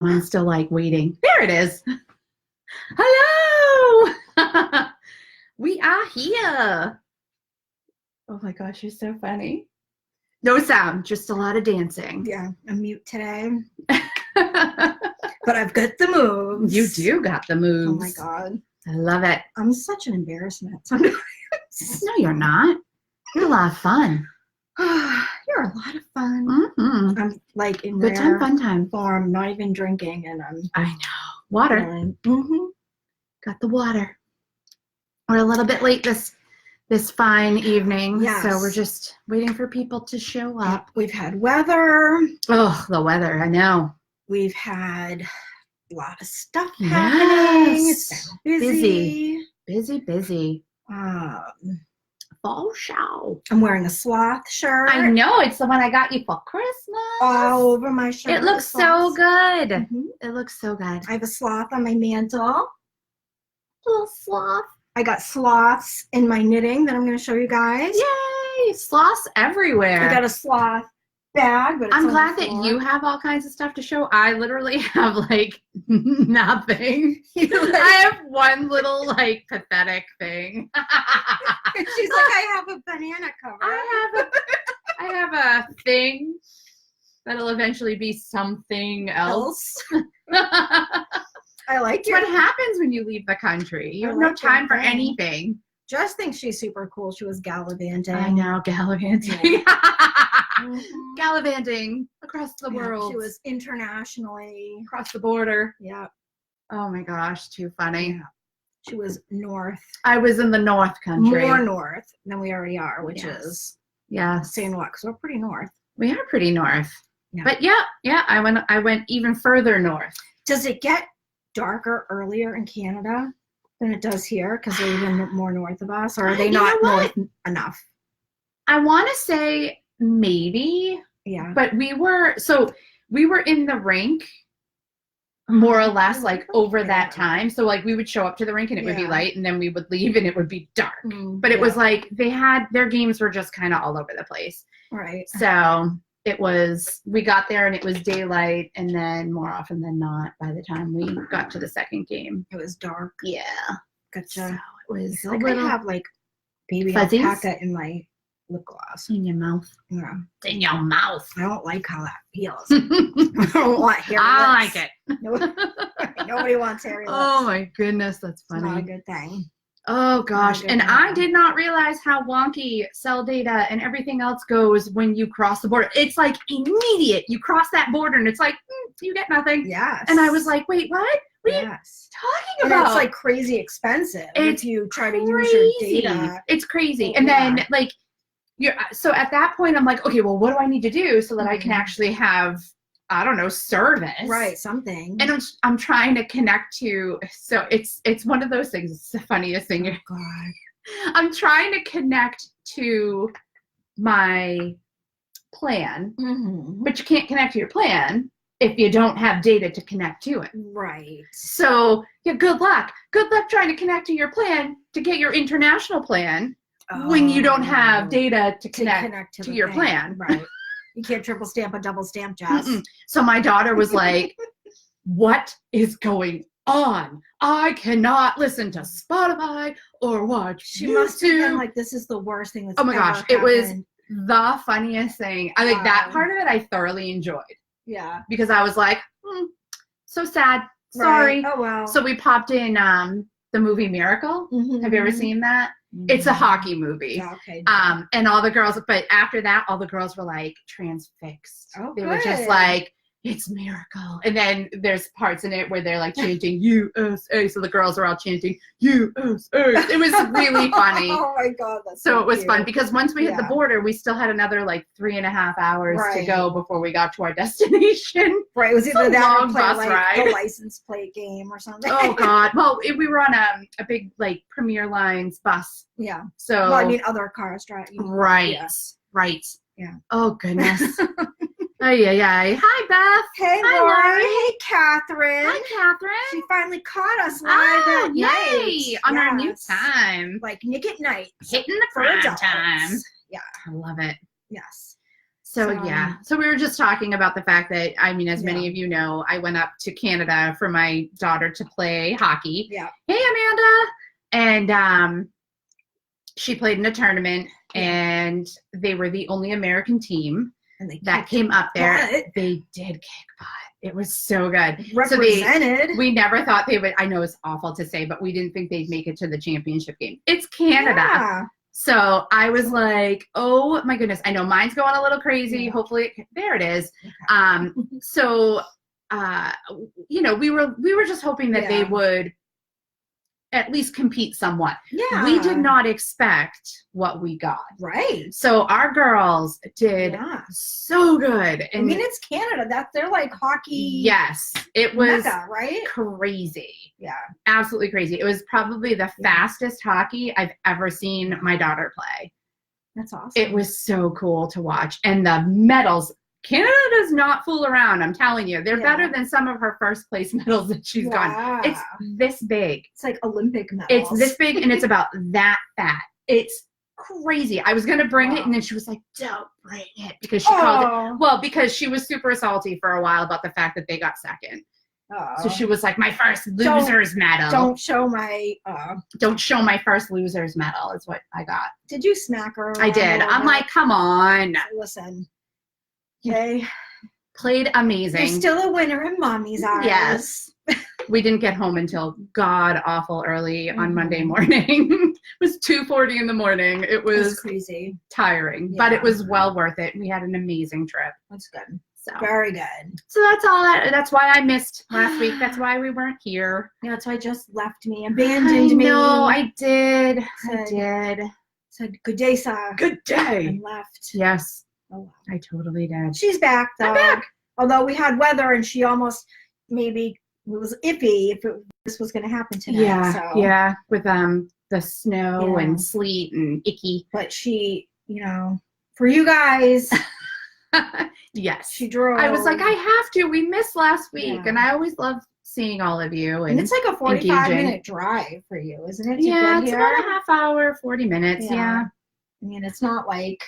Mine's still like waiting. There it is. Hello. We are here. Oh my gosh, you're so funny. No sound, just a lot of dancing. Yeah, I'm mute today. But I've got the moves. You do got the moves. Oh my God. I love it. I'm such an embarrassment. No, you're not. You're a lot of fun. You're a lot of fun. Mm-hmm. I'm like in good time, fun time form, not even drinking, and I know. Water. Mm-hmm. Got the water. We're a little bit late this fine evening, yes. So we're just waiting for people to show up. Yep. We've had weather. Oh, the weather, I know. We've had a lot of stuff happening. Yes. It's been Busy. Fall show. I'm wearing a sloth shirt. I know, it's the one I got you for Christmas. All over my shirt. It looks so good. Mm-hmm. It looks so good. I have a sloth on my mantle. Little sloth. I got sloths in my knitting that I'm going to show you guys. Yay! Sloths everywhere. I got a sloth bag, but it's I'm glad that you have all kinds of stuff to show. I literally have like nothing. I have one little like pathetic thing. She's like, I have a banana cover. I have a thing that'll eventually be something else. I like it. What happens when you leave the country? You have no time for anything. Just think she's super cool. She was gallivanting. I know, gallivanting. Yeah. Gallivanting across the world. She was internationally. Across the border. Yeah. Oh my gosh, too funny. Yeah. She was north. I was in the North Country. More north than we already are, which is saying what? Because we're pretty north. We are pretty north. Yeah. But yeah, I went even further north. Does it get darker earlier in Canada than it does here because they're even more north of us, or are they not north enough? I want to say maybe. Yeah. But we were in the rink more or less like over that time. So like we would show up to the rink and it would be light, and then we would leave and it would be dark. But it was like their games were just kind of all over the place. Right. So we got there and it was daylight, and then more often than not, by the time we got to the second game, it was dark. Yeah. Gotcha. So it was like I have like baby fuzzies? alpaca in my lip gloss. In your mouth. Yeah. In your mouth. I don't like how that feels. I don't want hairy lips. I like it. Nobody wants hairy lips. Oh my goodness, that's funny. It's not a good thing. Oh gosh, and I did not realize how wonky cell data and everything else goes when you cross the border. It's like immediate. You cross that border and it's like, you get nothing. Yes. And I was like, wait, what? What are you talking about? And it's like crazy expensive if you try to use your data. It's crazy. And then like, so at that point I'm like, okay, well, what do I need to do so that I can actually have, I don't know, service. Right, something. And I'm trying to connect to, so it's one of those things. It's the funniest thing. Oh, God. I'm trying to connect to my plan, but you can't connect to your plan if you don't have data to connect to it. Right. So yeah, good luck. Good luck trying to connect to your plan to get your international plan when you don't have data to connect to your plan. Right. You can't triple stamp a double stamp, Jess. So my daughter was like, what is going on? I cannot listen to Spotify or watch She YouTube. must have been like, this is the worst thing that's oh my ever gosh, happened. It was the funniest thing. I think that part of it I thoroughly enjoyed. Yeah. Because I was like, so sad. Sorry. Right. Oh, wow. So we popped in the movie Miracle. Have you ever seen that? It's a hockey movie. Okay. And all the girls, but after that, all the girls were like transfixed. Oh, they were just like, it's Miracle. And then there's parts in it where they're like chanting USA. So the girls are all chanting USA. It was really funny. Oh my God. That's so it was cute. fun because once we hit the border, we still had another like 3.5 hours to go before we got to our destination. Right. It was either that or play bus like ride. the license plate game or something. Oh God. Well, we were on a big like Premier Lines bus. Yeah. So well, I mean, other cars driving. Right. Yeah. Right. Yeah. Oh goodness. Oh yeah. Hi Beth. Hey Hi, Lori. Lori. Hey Catherine. Hi Catherine. She finally caught us live at yay! night. On our new time. Like Nick at Night. Hitting the for prime adults. time. Yeah. I love it. Yes. So yeah. So we were just talking about the fact that, I mean, as many of you know, I went up to Canada for my daughter to play hockey. Yeah. Hey, Amanda. And she played in a tournament, and they were the only American team that came up there. They did kick butt. It was so good. Represented. So we never thought they would. I know it's awful to say, but we didn't think they'd make it to the championship game. It's Canada. Yeah. So I was like, oh my goodness. I know mine's going a little crazy. Yeah. Hopefully, there it is. Okay. So, you know, we were just hoping that they would at least compete somewhat. Yeah. We did not expect what we got. Right. So our girls did so good. And I mean, it's Canada. They're like hockey. Yes. It was mecca, right? Crazy. Yeah. Absolutely crazy. It was probably the fastest hockey I've ever seen my daughter play. That's awesome. It was so cool to watch. And the medals, Canada does not fool around, I'm telling you. They're better than some of her first place medals that she's gotten. It's this big. It's like Olympic medals. It's this big, and it's about that fat. It's crazy. I was going to bring it, and then she was like, don't bring it, because she called it, well, because she was super salty for a while about the fact that they got second. So she was like, my first loser's medal. Don't show my first loser's medal is what I got. Did you smack her? I did. I'm like, come on. Listen. Okay. Played amazing. You're still a winner in mommy's eyes. Yes. We didn't get home until god awful early on Monday morning. It was 2:40 in the morning. It was crazy. Tiring, but it was well worth it. We had an amazing trip. That's good. So very good. So that's all. That's why I missed last week. That's why we weren't here. Yeah, that's why just left me, abandoned me. No, I did. I did. Said good day, sir. Good day. And left. Yes. Oh, wow. I totally did. She's back, though. I'm back. Although we had weather, and she almost maybe it was iffy if this was going to happen tonight. Yeah, so. Yeah, with the snow and sleet and icky. But she, you know, for you guys, yes, she drove. I was like, I have to. We missed last week, and I always love seeing all of you. And it's like a 45-minute drive for you, isn't it? Yeah, it's about a half hour, 40 minutes. Yeah. I mean, it's not like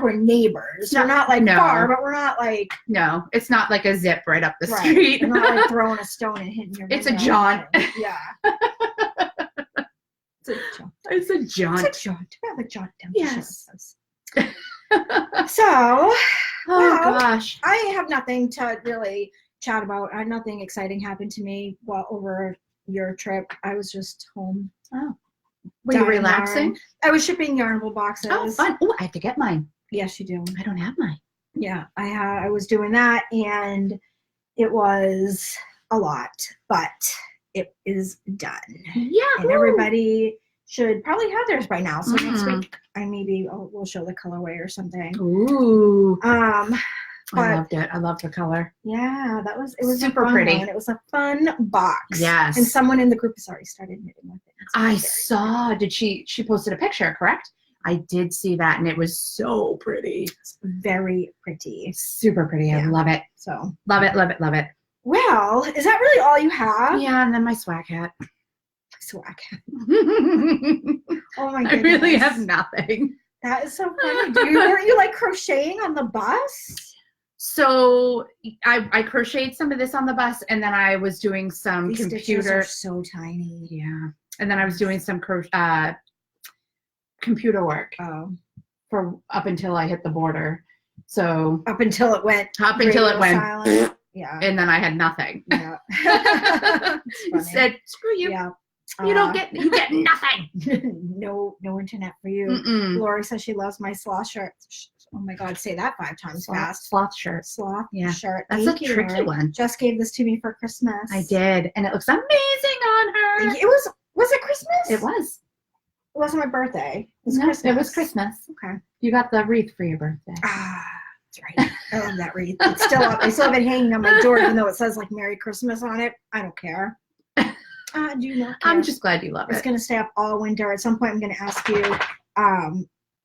we're neighbors. We're not like far, but we're not like. No, it's not like a zip right up the street. We're not like throwing a stone and hitting your. It's a jaunt. Yeah. It's a jaunt. It's a jaunt. It's a jaunt. We have a jaunt down. Yes. So, gosh, I have nothing to really chat about. Nothing exciting happened to me over your trip. I was just home. Oh. Were you relaxing? I was shipping yarnable boxes. Oh, fun. Oh, I have to get mine. Yes, you do. I don't have mine. Yeah, I was doing that, and it was a lot, but it is done. Yeah. And everybody should probably have theirs by now. So next week, we'll show the colorway or something. Ooh. I loved it. I loved the color. Yeah, it was super pretty. One. It was a fun box. Yes. And someone in the group has already started knitting with it. I saw. Did she posted a picture, correct? I did see that, and it was so pretty. It's very pretty. Super pretty. I love it. So love it, love it, love it. Well, is that really all you have? Yeah, and then my swag hat. Swag hat. Oh my goodness. I really have nothing. That is so funny. Weren't you like crocheting on the bus? So I crocheted some of this on the bus, and then I was doing some These computer. Stitches are so tiny. Yeah, and then I was doing some computer work. For up until I hit the border. So up until it went. Silent. Yeah. And then I had nothing. Yeah. Said, screw you. Yeah. You get nothing. No internet for you. Lori says she loves my sloth shirt. Oh my God, say that 5 times fast. Sloth shirt. Sloth shirt. That's a tricky one. Just gave this to me for Christmas. I did. And it looks amazing on her. Was it Christmas? It was. It wasn't my birthday. It was Christmas. Okay. You got the wreath for your birthday. That's right. I love that wreath. It's still up. I still have it hanging on my door, even though it says like Merry Christmas on it. I don't care. Do you not care? I'm just glad you love it. It's going to stay up all winter. At some point, I'm going to ask you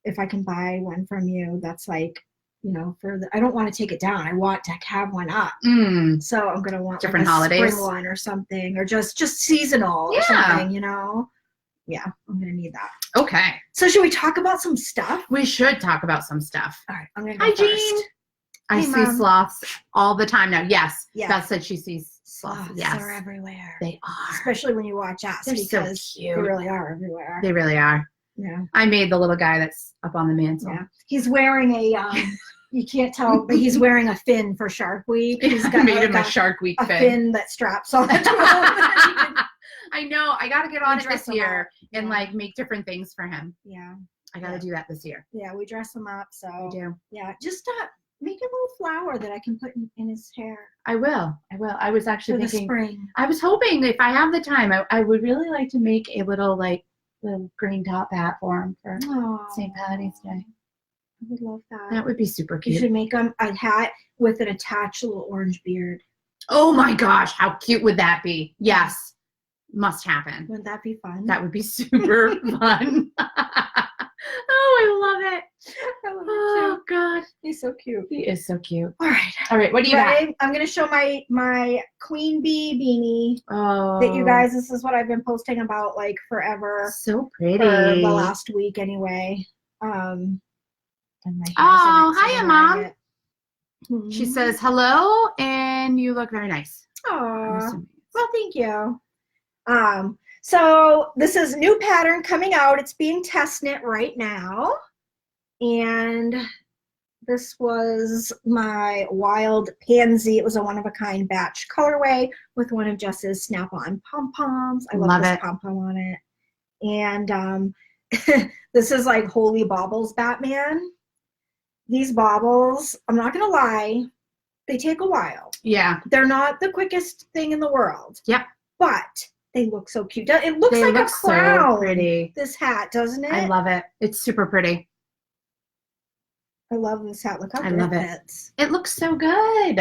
if I can buy one from you. That's like, I don't want to take it down. I want to have one up. So I'm going to want different like a holidays, spring one or something, or just seasonal or something, Yeah, I'm going to need that. Okay. So should we talk about some stuff? We should talk about some stuff. All right, I'm going to Hi, go first. Jean. I Hey, see Mom. sloths all the time now. Yes. Yes. Beth said she sees sloths. Sloths Yes. are everywhere. They are. Especially when you watch us, They're so because cute. they really are everywhere. They really are. Yeah. I made the little guy that's up on the mantle. Yeah. He's wearing a, you can't tell, but he's wearing a fin for Shark Week. He's got I made him a Shark Week a fin. fin that straps on to him. I know. I got to get on it dress this him year up. and Yeah. like make different things for him. Yeah. I got to do that this year. Yeah, we dress him up. So I do. yeah, just make a little flower that I can put in his hair. I will. I was actually For the thinking. spring. I was hoping if I have the time, I would really like to make a little green top hat for him for St. Patty's Day. I would love that. That would be super You cute. should make him a hat with an attached little orange beard. Oh my gosh, how cute would that be? Yes, must happen. Wouldn't that be fun? That would be super fun. Oh, I love it. I love Oh it too. God, He's so cute. he is so cute. All right. All right, what do you got? Ready? I'm going to show my queen bee beanie Oh, that you guys, this is what I've been posting about like forever. so pretty. For the last week anyway. And my hair's Oh, in it, so hiya, I'm Mom. wearing it. She says hello, and you look very nice. I'm Aw. assuming. Well, thank you. So this is new pattern coming out. It's being test knit right now. And this was my wild pansy. It was a one-of-a-kind batch colorway with one of Jess's snap-on pom-poms. I love this pom-pom on it. And this is like Holy Baubles Batman. These baubles, I'm not going to lie, they take a while. Yeah. They're not the quickest thing in the world. Yep. But they look so cute. It looks They like look a crown. so pretty. This hat, doesn't it? I love it. It's super pretty. I love this hat. Look how I good love it it. fits. It looks so good.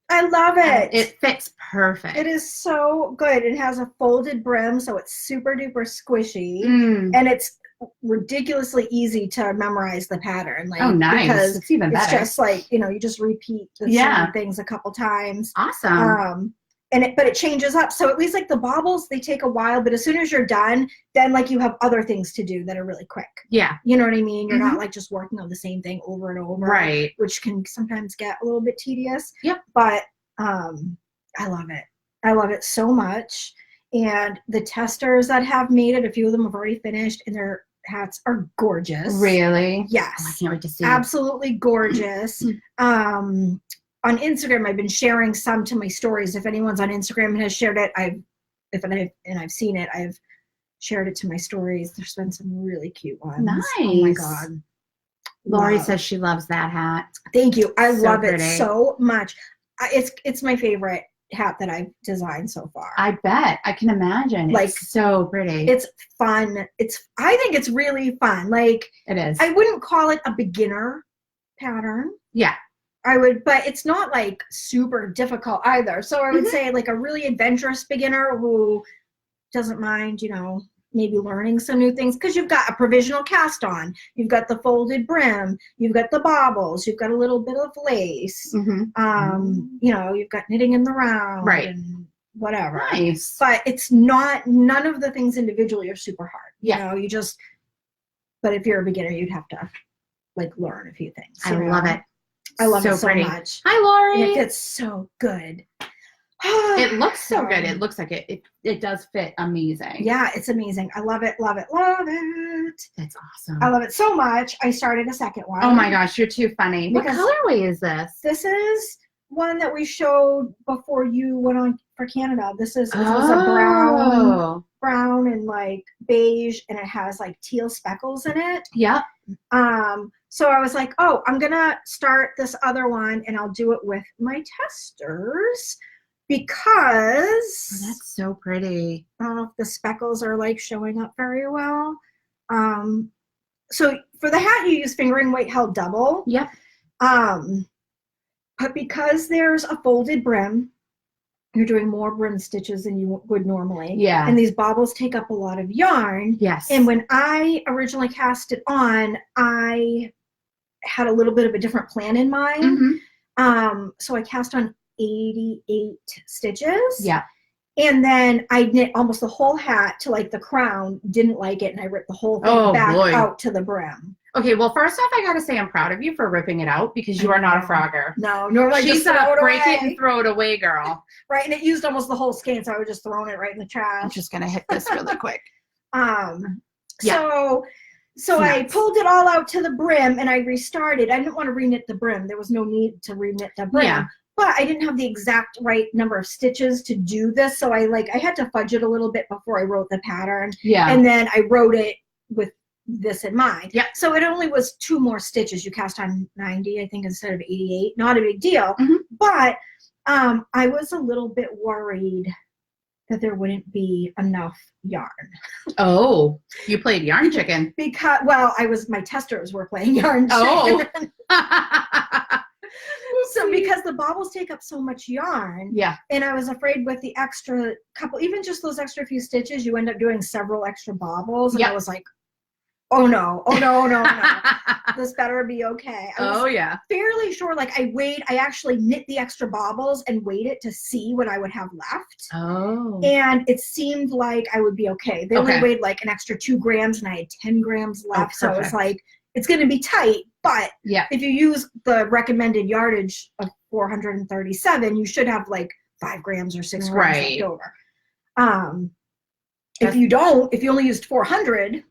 I love it. It fits perfect. It is so good. It has a folded brim, so it's super duper squishy. Mm. And it's ridiculously easy to memorize the pattern. Like, Oh, nice. Because It's even better. it's just like, you just repeat the same things a couple times. Awesome. But it changes up. So at least like the baubles, they take a while, but as soon as you're done, then like you have other things to do that are really quick. Yeah. You know what I mean? You're not like just working on the same thing over and over. Right. Which can sometimes get a little bit tedious. Yep. But I love it. I love it so much. And the testers that have made it, a few of them have already finished, and their hats are gorgeous. Really? Yes. Oh, I can't wait to see. Absolutely gorgeous. On Instagram, I've been sharing some to my stories. If anyone's on Instagram and has shared it, I've seen it, I've shared it to my stories. There's been some really cute ones. Nice. Oh my God. Lori says she loves that hat. Thank you. I love pretty. it so much. It's my favorite hat that I've designed so far. I bet. I can imagine. Like, it's so pretty. It's fun. I think it's really fun. Like, it is. I wouldn't call it a beginner pattern. Yeah. But it's not like super difficult either. So I would say like a really adventurous beginner who doesn't mind, maybe learning some new things, because you've got a provisional cast on, you've got the folded brim, you've got the baubles, you've got a little bit of lace, you've got knitting in the round, right, and whatever. Nice. But it's none of the things individually are super hard. Yeah. But if you're a beginner, you'd have to like learn a few things. I love it. I love so it so pretty. much. Hi, Lori. And it fits so good. It looks so good. It looks like it does fit amazing. Yeah, it's amazing. I love it, love it, love it. That's awesome. I love it so much. I started a second one. Oh my gosh, you're too funny. What colorway is this? This is one that we showed before you went on for Canada. This was a brown and like beige, and it has like teal speckles in it. Yep. So I was like, oh, I'm gonna start this other one, and I'll do it with my testers because that's so pretty. I don't know if the speckles are like showing up very well. So for the hat, you use fingering weight held double. Yep. But because there's a folded brim, you're doing more brim stitches than you would normally. Yeah. And these baubles take up a lot of yarn. Yes. And when I originally cast it on, I had a little bit of a different plan in mind. So I cast on 88 stitches. Yeah. And then I knit almost the whole hat to like the crown, didn't like it, and I ripped the whole thing back out to the brim. Okay, well, first off, I gotta say I'm proud of you for ripping it out because you are not a frogger. No, normally she's a break it and throw it away girl. Right, and it used almost the whole skein, so I was just throwing it right in the trash. I'm just gonna hit this really quick. So I pulled it all out to the brim and I restarted. I didn't want to reknit the brim. There was no need to reknit the brim. Yeah. But I didn't have the exact right number of stitches to do this. So I had to fudge it a little bit before I wrote the pattern. Yeah. And then I wrote it with this in mind. Yeah. So it only was 2 more stitches. You cast on 90, I think, instead of 88. Not a big deal. Mm-hmm. But I was a little bit worried that there wouldn't be enough yarn. Oh, you played yarn chicken. Because, well, my testers were playing yarn chicken. Oh. So because the baubles take up so much yarn, and I was afraid with the extra couple, even just those extra few stitches, you end up doing several extra baubles, and I was like, oh no, this better be okay. I was fairly sure, like I actually knit the extra baubles and weighed it to see what I would have left. Oh. And it seemed like I would be okay. They only weighed like an extra 2 grams and I had 10 grams left. So it was like, it's going to be tight, but if you use the recommended yardage of 437, you should have like 5 grams or 6 grams left over. If you only used 400,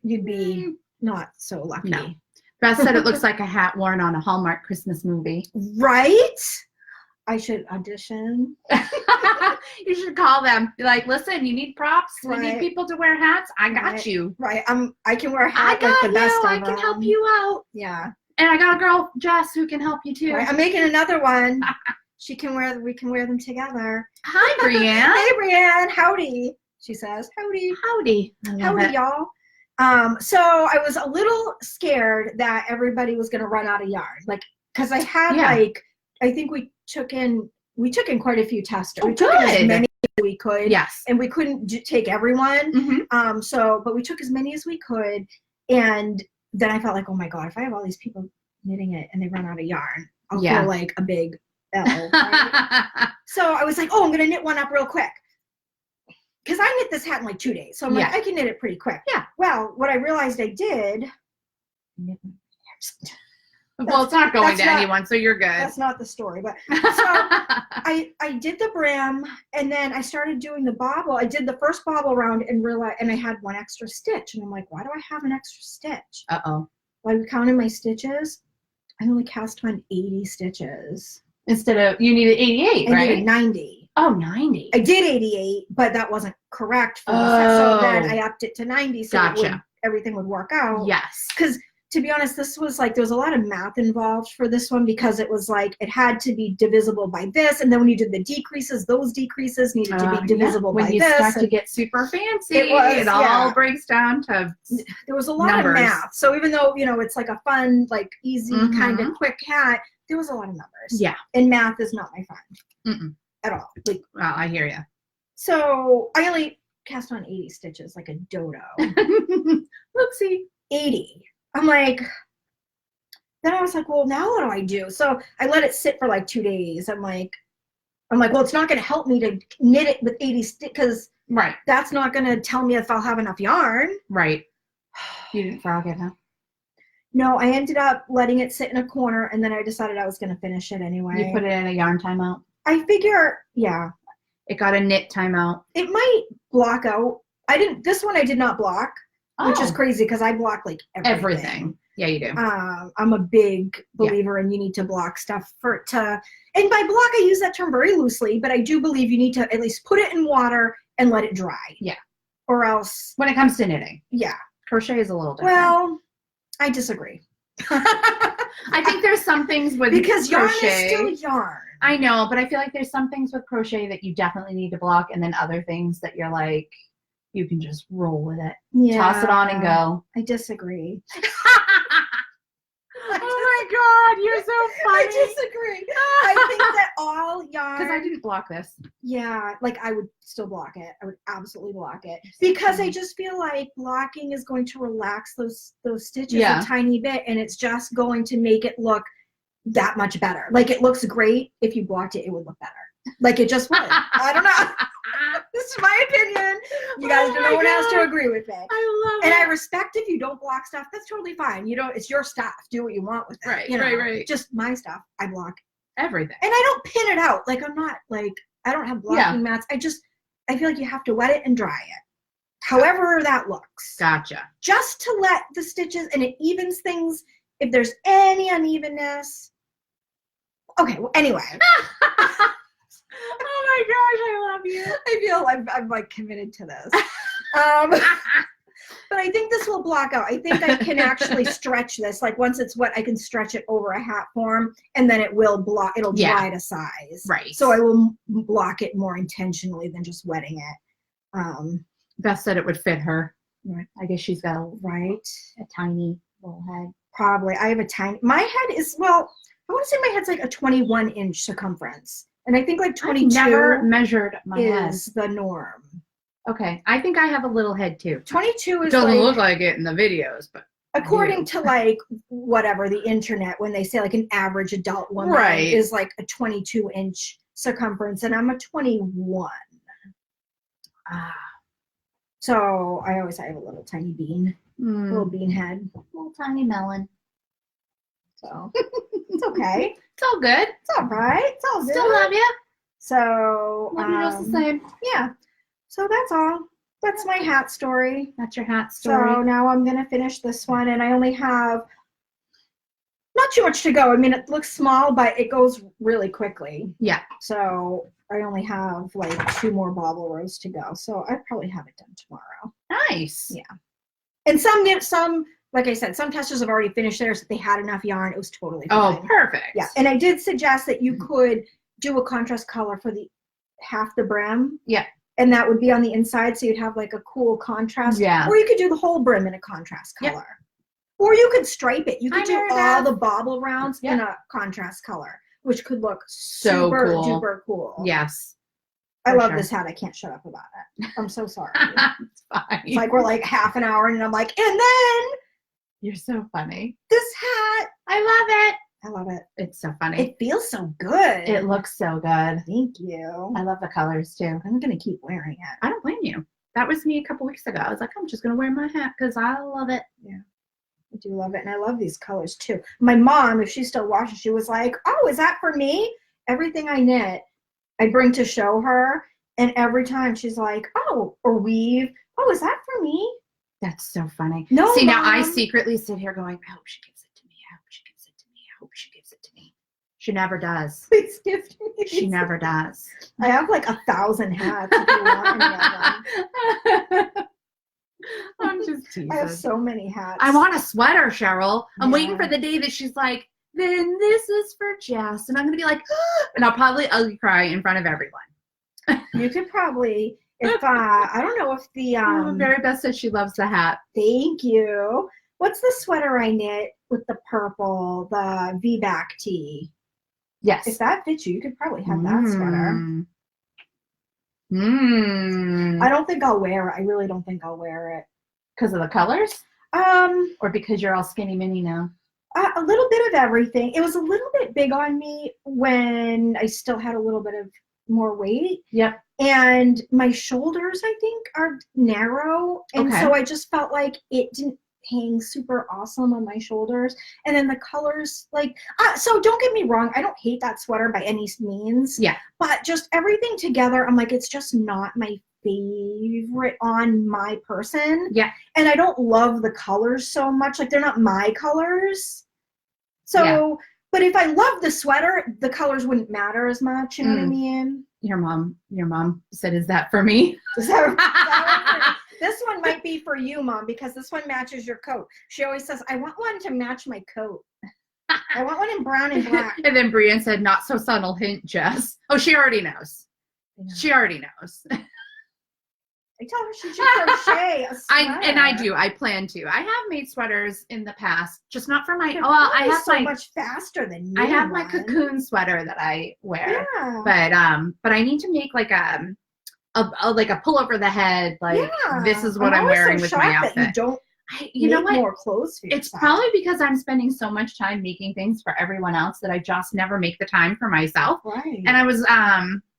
you'd be not so lucky. No. Beth said it looks like a hat worn on a Hallmark Christmas movie. Right? I should audition. You should call them. Be like, listen, you need props. We need people to wear hats. I got you. Right. I can wear a hat like the best ever. I can help you out. Yeah. And I got a girl, Jess, who can help you too. Right. I'm making another one. We can wear them together. Hi, Brianne. Hey, Brianne. Howdy. She says, howdy. Howdy. Howdy, y'all. So I was a little scared that everybody was going to run out of yarn. Like, cause I had I think we took in quite a few testers. We took in as many as we could. Yes. And we couldn't take everyone. Mm-hmm. But we took as many as we could. And then I felt like, oh my God, if I have all these people knitting it and they run out of yarn, I'll feel like a big L. Right? So I was like, oh, I'm going to knit one up real quick. Because I knit this hat in like 2 days. So I'm like, I can knit it pretty quick. Yeah. Well, what I realized I did. Well, it's not going to anyone, so you're good. That's not the story. But so I did the brim, and then I started doing the bobble. I did the first bobble round and realized, and I had 1 extra stitch. And I'm like, why do I have an extra stitch? Uh-oh. Well, I counted my stitches. I only cast on 80 stitches. Instead of, you needed 88, right? I needed 90. Oh, 90. I did 88, but that wasn't correct for the set. So then I upped it to 90 so everything would work out. Yes. Because to be honest, this was like, there was a lot of math involved for this one because it was like, it had to be divisible by this. And then when you did the decreases, those decreases needed to be divisible by this. When you start to get super fancy, it all breaks down to there was a lot of math. So even though, it's like a fun, like easy kind of quick hat, there was a lot of numbers. Yeah. And math is not my friend at all. Like, well, I hear you. So I only cast on 80 stitches like a dodo. Whoopsie. 80. I'm like, then I was like, well, now what do I do? So I let it sit for like 2 days. I'm like, well, it's not going to help me to knit it with 80 because that's not going to tell me if I'll have enough yarn. Right. You didn't frog it, huh? No, I ended up letting it sit in a corner, and then I decided I was going to finish it anyway. You put it in a yarn timeout? I figure, yeah. It got a knit timeout. It might block out. This one I did not block. Which is crazy because I block like everything. Yeah, you do. I'm a big believer in you need to block stuff and by block I use that term very loosely, but I do believe you need to at least put it in water and let it dry. Yeah. Or else. When it comes to knitting. Yeah. Crochet is a little different. Well, I disagree. I think there's some things with because crochet. Yarn is still yarn. I know, but I feel like there's some things with crochet that you definitely need to block, and then other things that you're like, you can just roll with it. Yeah. Toss it on and go. I disagree. Oh my God, you're so funny. I disagree. I think that all yarn. Because I didn't block this. Yeah, like I would still block it. I would absolutely block it. Because I just feel like blocking is going to relax those stitches a tiny bit, and it's just going to make it look that much better. Like it looks great. If you blocked it, it would look better. Like it just would. I don't know. You guys, Oh no one my has to God. agree with me. I love And it. I respect if you don't block stuff. That's totally fine. It's your stuff. Do what you want with it. Right, you know? right. Just my stuff, I block. Everything. And I don't pin it out. Like, I'm not, like, I don't have blocking mats. I feel like you have to wet it and dry it. However that looks. Gotcha. Just to let the stitches, and it evens things if there's any unevenness. Okay, well, anyway. Oh my gosh, I love you. I feel I'm like committed to this. But I think this will block out. I think I can actually stretch this. Like once it's wet, I can stretch it over a hat form, and then it will block. It'll dry to size. Right. So I will block it more intentionally than just wetting it. Beth said it would fit her. Right. I guess she's got a tiny little head. Probably. I have a tiny. My head is, well, I want to say my head's like a 21-inch circumference, and I think like 22 I've never measured my head. is the norm. Okay, I think I have a little head too. 22 is Doesn't like, look like it in the videos, but according to like whatever the internet, when they say like an average adult woman is like a 22-inch circumference, and I'm a 21. So I always have a little tiny bean, little bean head, little tiny melon. So it's okay. It's all good. It's all right. It's all good. Still love you. So Love you just the same. Yeah. So that's all. That's my hat story. That's your hat story. So now I'm going to finish this one, and I only have not too much to go. I mean, it looks small, but it goes really quickly. Yeah. So I only have like 2 more bobble rows to go. So I probably have it done tomorrow. Nice. Yeah. And some, like I said, some testers have already finished theirs. If they had enough yarn, it was totally fine. Oh, perfect. Yeah. And I did suggest that you could do a contrast color for the half the brim. Yeah. And that would be on the inside, so you'd have like a cool contrast. Yeah. Or you could do the whole brim in a contrast color. Yep. Or you could stripe it. You could do all the bobble rounds in a contrast color, which could look so super cool. duper cool. Yes. I love this hat. I can't shut up about it. I'm so sorry. It's fine. It's like we're like half an hour, and I'm like, and then you're so funny. This hat. I love it. I love it. It's so funny. It feels so good. It looks so good. Thank you. I love the colors too. I'm going to keep wearing it. I don't blame you. That was me a couple weeks ago. I was like, I'm just going to wear my hat because I love it. Yeah. I do love it. And I love these colors too. My mom, if she's still watching, she was like, oh, is that for me? Everything I knit, I bring to show her. And every time she's like, oh, or weave. Oh, is that for me? That's so funny. No, see, Mom. Now I secretly sit here going, I hope she gives it to me. I hope she gives it to me. I hope she gives it to me. She never does. Please gift me. She never does. I have like 1,000 hats if you want any of them. I'm just teasing. I have so many hats. I want a sweater, Cheryl. I'm Yeah. waiting for the day that she's like, then this is for Jess. And I'm going to be like, and I'll probably ugly cry in front of everyone. You could probably, if I don't know if the Very Best says she loves the hat. Thank you. What's the sweater I knit with the purple, the V-back tee? Yes. If that fits you could probably have that sweater. I don't think I'll wear it. I really don't think I'll wear it. Because of the colors? Or because you're all skinny mini now? A little bit of everything. It was a little bit big on me when I still had a little bit of more weight. Yep. And my shoulders, I think, are narrow. And so I just felt like it didn't hang super awesome on my shoulders. And then the colors, like, so don't get me wrong. I don't hate that sweater by any means. Yeah. But just everything together, I'm like, it's just not my favorite on my person. Yeah. And I don't love the colors so much. Like, they're not my colors. So, but if I love the sweater, the colors wouldn't matter as much. You know what I mean? Your mom said, is that for me? This one might be for you, Mom, because this one matches your coat. She always says, I want one to match my coat. I want one in brown and black. And then Brienne said, not so subtle hint, Jess. Oh, she already knows. She already knows. I tell her she should crochet a sweater. And I do. I plan to. I have made sweaters in the past, just not for my. They're I have so much faster than you. I have my cocoon sweater that I wear. Yeah. But I need to make like a pull over the head. Like this is what I'm always wearing so with shocked my that outfit. you don't. You know what? More clothes for it's yourself. probably because I'm spending so much time making things for everyone else that I just never make the time for myself. Right. And I was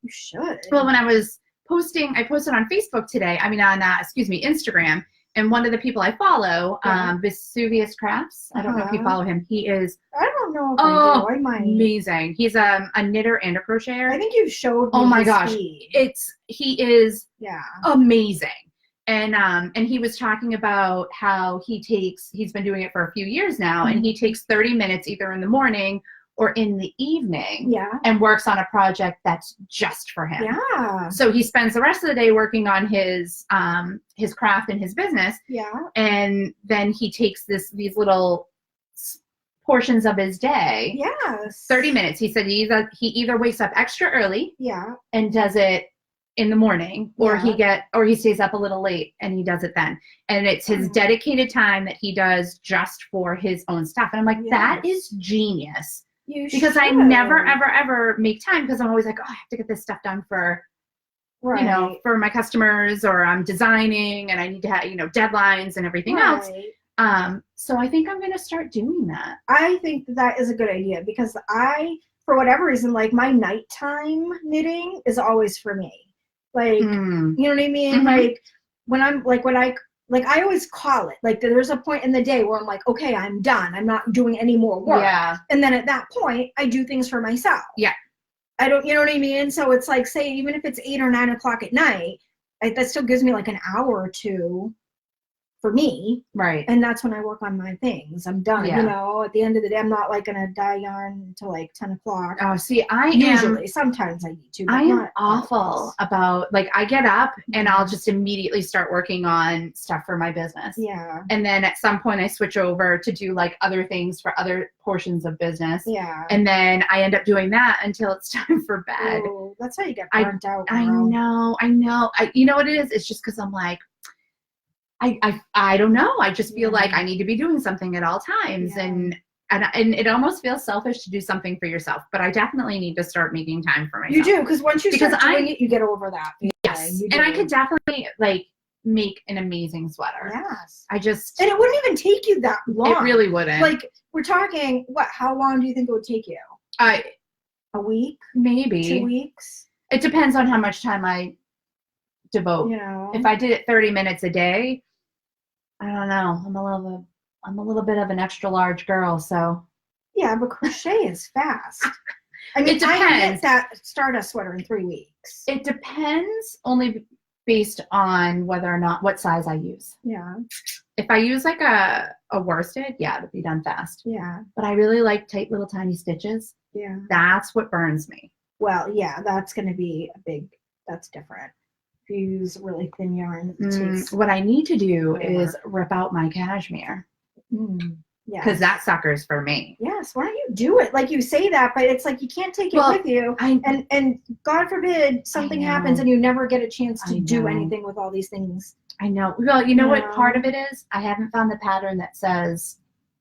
You should. well, when I was posting. I posted on Facebook today. I mean, on Instagram. And one of the people I follow, Vesuvius Crafts. I don't know if you follow him. He is. I don't know if I do. I might. Amazing. He's a knitter and a crocheter. I think you've showed me. Oh my gosh, feed. he is amazing. And he was talking about how he's been doing it for a few years now, and he takes 30 minutes either in the morning or in the evening and works on a project that's just for him. Yeah. So he spends the rest of the day working on his craft and his business. Yeah. And then he takes these little portions of his day. Yes. 30 minutes. He said he either wakes up extra early. Yeah. And does it in the morning, or he stays up a little late and he does it then. And it's his dedicated time that he does just for his own stuff. And I'm like, that is genius. Because I never, ever, ever make time, because I'm always like, I have to get this stuff done for, for my customers, or I'm designing and I need to have, deadlines and everything else. So I think I'm going to start doing that. I think that is a good idea, because for whatever reason, like my nighttime knitting is always for me. Like, you know what I mean? Mm-hmm. Like I always call it, like there's a point in the day where I'm like, okay, I'm done. I'm not doing any more work. Yeah. And then at that point, I do things for myself. Yeah. I don't, you know what I mean? So it's like, say, even if it's 8 or 9 o'clock at night, that still gives me like an hour or two for me. Right. And that's when I work on my things. I'm done. Yeah. At the end of the day, I'm not like going to die on until like 10 o'clock. Oh, see, sometimes I need to. I am awful about, like, I get up and I'll just immediately start working on stuff for my business. Yeah. And then at some point I switch over to do like other things for other portions of business. Yeah. And then I end up doing that until it's time for bed. Oh, that's how you get burnt out. I know. You know what it is? It's just because I'm like, I don't know. I just feel like I need to be doing something at all times. Yeah. And it almost feels selfish to do something for yourself, but I definitely need to start making time for myself. You do, because once you start doing it, you get over that. Yes. And I could definitely make an amazing sweater. Yes. And it wouldn't even take you that long. It really wouldn't. Like, we're talking, how long do you think it would take you? A week? Maybe. 2 weeks? It depends on how much time I devote. If I did it 30 minutes a day, I don't know. I'm a little bit of an extra large girl, so. Yeah, but crochet is fast. I mean, it depends. I can get that Stardust sweater in 3 weeks. It depends only based on whether or not what size I use. Yeah. If I use like a worsted, it'll be done fast. Yeah. But I really like tight little tiny stitches. Yeah. That's what burns me. Well, yeah, that's going to be that's different. Use really thin yarn. What I need to do is rip out my cashmere. Yeah. Because that sucker's for me. Yes. Why don't you do it? Like, you say that, but it's like you can't take it with you. And God forbid something happens and you never get a chance to do anything with all these things. I know. Well, you know what part of it is? I haven't found the pattern that says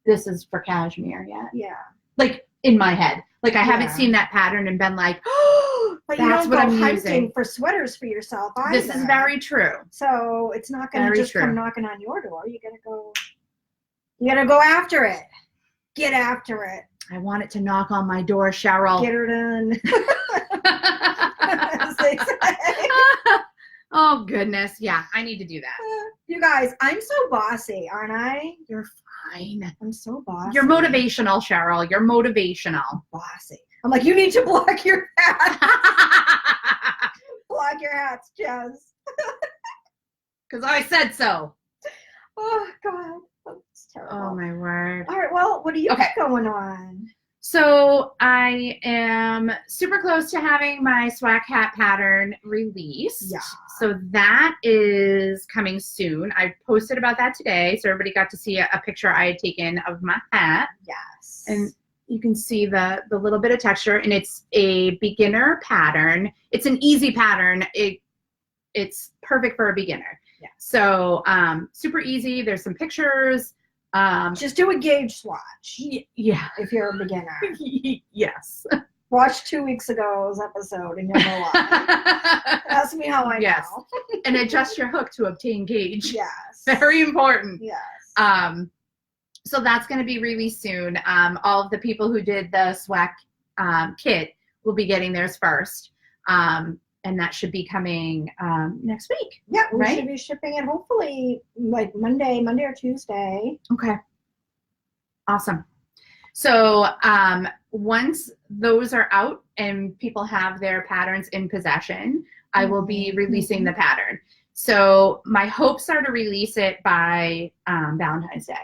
this is for cashmere yet. Yeah. Like, in my head. Like, I haven't seen that pattern and been like, oh, but that's what I'm hunting for sweaters for yourself either. This is very true. So it's not going to just come knocking on your door. You got to go after it. Get after it. I want it to knock on my door, Cheryl. Get her done. As they say. Oh, goodness. Yeah, I need to do that. You guys, I'm so bossy, aren't I? You're fine. I'm so bossy. You're motivational, Cheryl. You're motivational. I'm bossy. I'm like, you need to block your hats. Block your hats, Jess. Because I said so. Oh, God. That's terrible. Oh, my word. All right, well, what do you got going on? So I am super close to having my swag hat pattern released. Yeah. So that is coming soon. I posted about that today, so everybody got to see a picture I had taken of my hat. Yes. And you can see the little bit of texture, and it's a beginner pattern. It's an easy pattern. It's perfect for a beginner. Yeah. So super easy. There's some pictures. Just do a gauge swatch. Yeah. If you're a beginner. Yes. Watch 2 weeks ago's episode and you'll know why. Ask me how I know. And adjust your hook to obtain gauge. Yes. Very important. Yes. So that's going to be released soon. All of the people who did the SWAC kit will be getting theirs first. And and that should be coming next week. Yeah, we right? should be shipping it hopefully like Monday or Tuesday. Okay. Awesome. So once those are out and people have their patterns in possession, I will be releasing the pattern. So my hopes are to release it by Valentine's Day.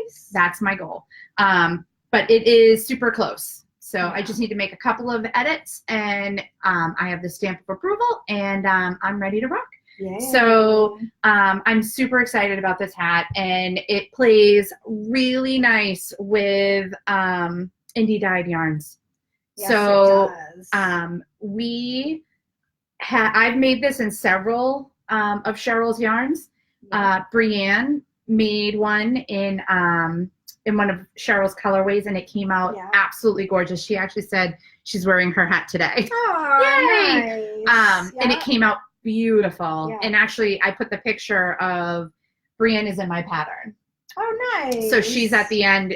Nice. That's my goal. But it is super close. So I just need to make a couple of edits, and I have the stamp of approval, and I'm ready to rock. Yay. So I'm super excited about this hat, and it plays really nice with indie dyed yarns. Yes, so it does. I've made this in several of Cheryl's yarns. Brienne made one in one of Cheryl's colorways, and it came out absolutely gorgeous. She actually said she's wearing her hat today. Oh, yay! Nice. And it came out beautiful. Yeah. And actually, I put the picture of Brienne is in my pattern. Oh, nice. So she's at the end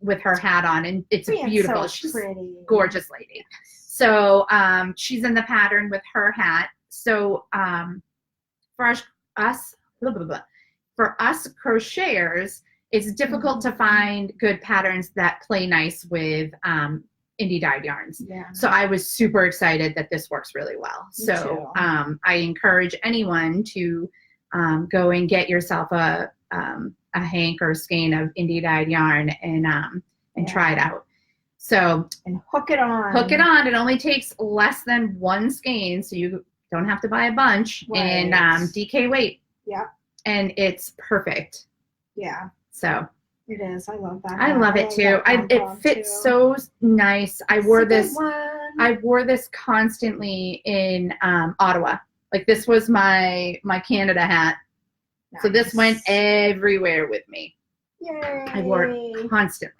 with her hat on, and it's Brienne's beautiful. So she's pretty. Gorgeous lady. So she's in the pattern with her hat. So for us, for us crocheters, it's difficult to find good patterns that play nice with indie dyed yarns. Yeah. So I was super excited that this works really well. Me so too. I encourage anyone to go and get yourself a hank or a skein of indie dyed yarn and try it out. So and hook it on. Hook it on. It only takes less than one skein, so you don't have to buy a bunch. Right. And DK weight. Yeah. And it's perfect. Yeah. So it is. I love that. I love it too. It fits so nice. I wore this constantly in Ottawa. Like this was my Canada hat. Nice. So this went everywhere with me. Yay. I wore it constantly.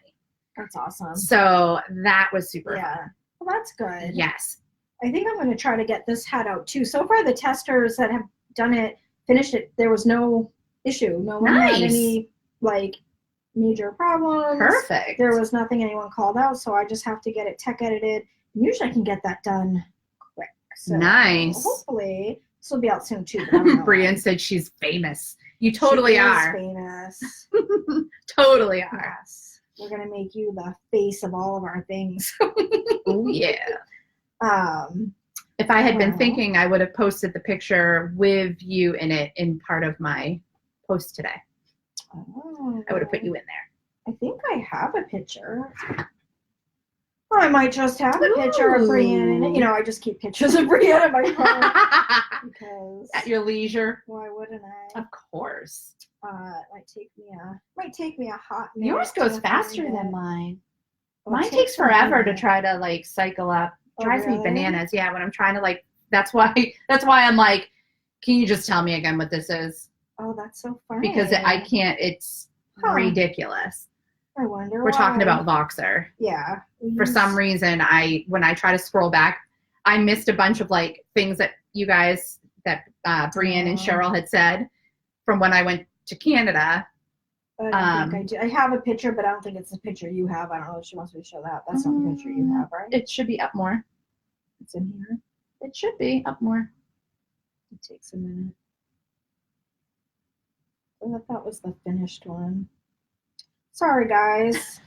That's awesome. So that was super fun. Well, that's good. Yes. I think I'm going to try to get this hat out too. So far, the testers that have done it, finished it, there was no issue. No one had any like major problems. Perfect. There was nothing anyone called out, so I just have to get it tech edited. Usually I can get that done quick. So nice. Hopefully this will be out soon too. Brienne said she's famous. You totally are. Famous. Totally are. Yes. We're going to make you the face of all of our things. Oh, yeah. If I had been thinking, I would have posted the picture with you in it in part of my post today. Oh. I would have put you in there. I think I have a picture. Or I might just have a picture of Brienne in it. You know, I just keep pictures of Brienne in my phone. Because at your leisure. Why wouldn't I? Of course. It might take me a hot minute. Yours goes faster than mine. Mine takes forever to try to like cycle up. Drives me bananas. Yeah, when I'm trying to like. That's why I'm like, can you just tell me again what this is? Oh, that's so funny. Because I can't. It's ridiculous. I wonder. We're talking about Voxer. Yeah. For some reason, when I try to scroll back, I missed a bunch of like things that you guys that Brienne and Cheryl had said from when I went to Canada. I don't think I do. I have a picture, but I don't think it's the picture you have. I don't know if she wants me to show that. That's not the picture you have, right? It should be up more. It's in here. It should be up more. It takes a minute. I thought that was the finished one. Sorry, guys.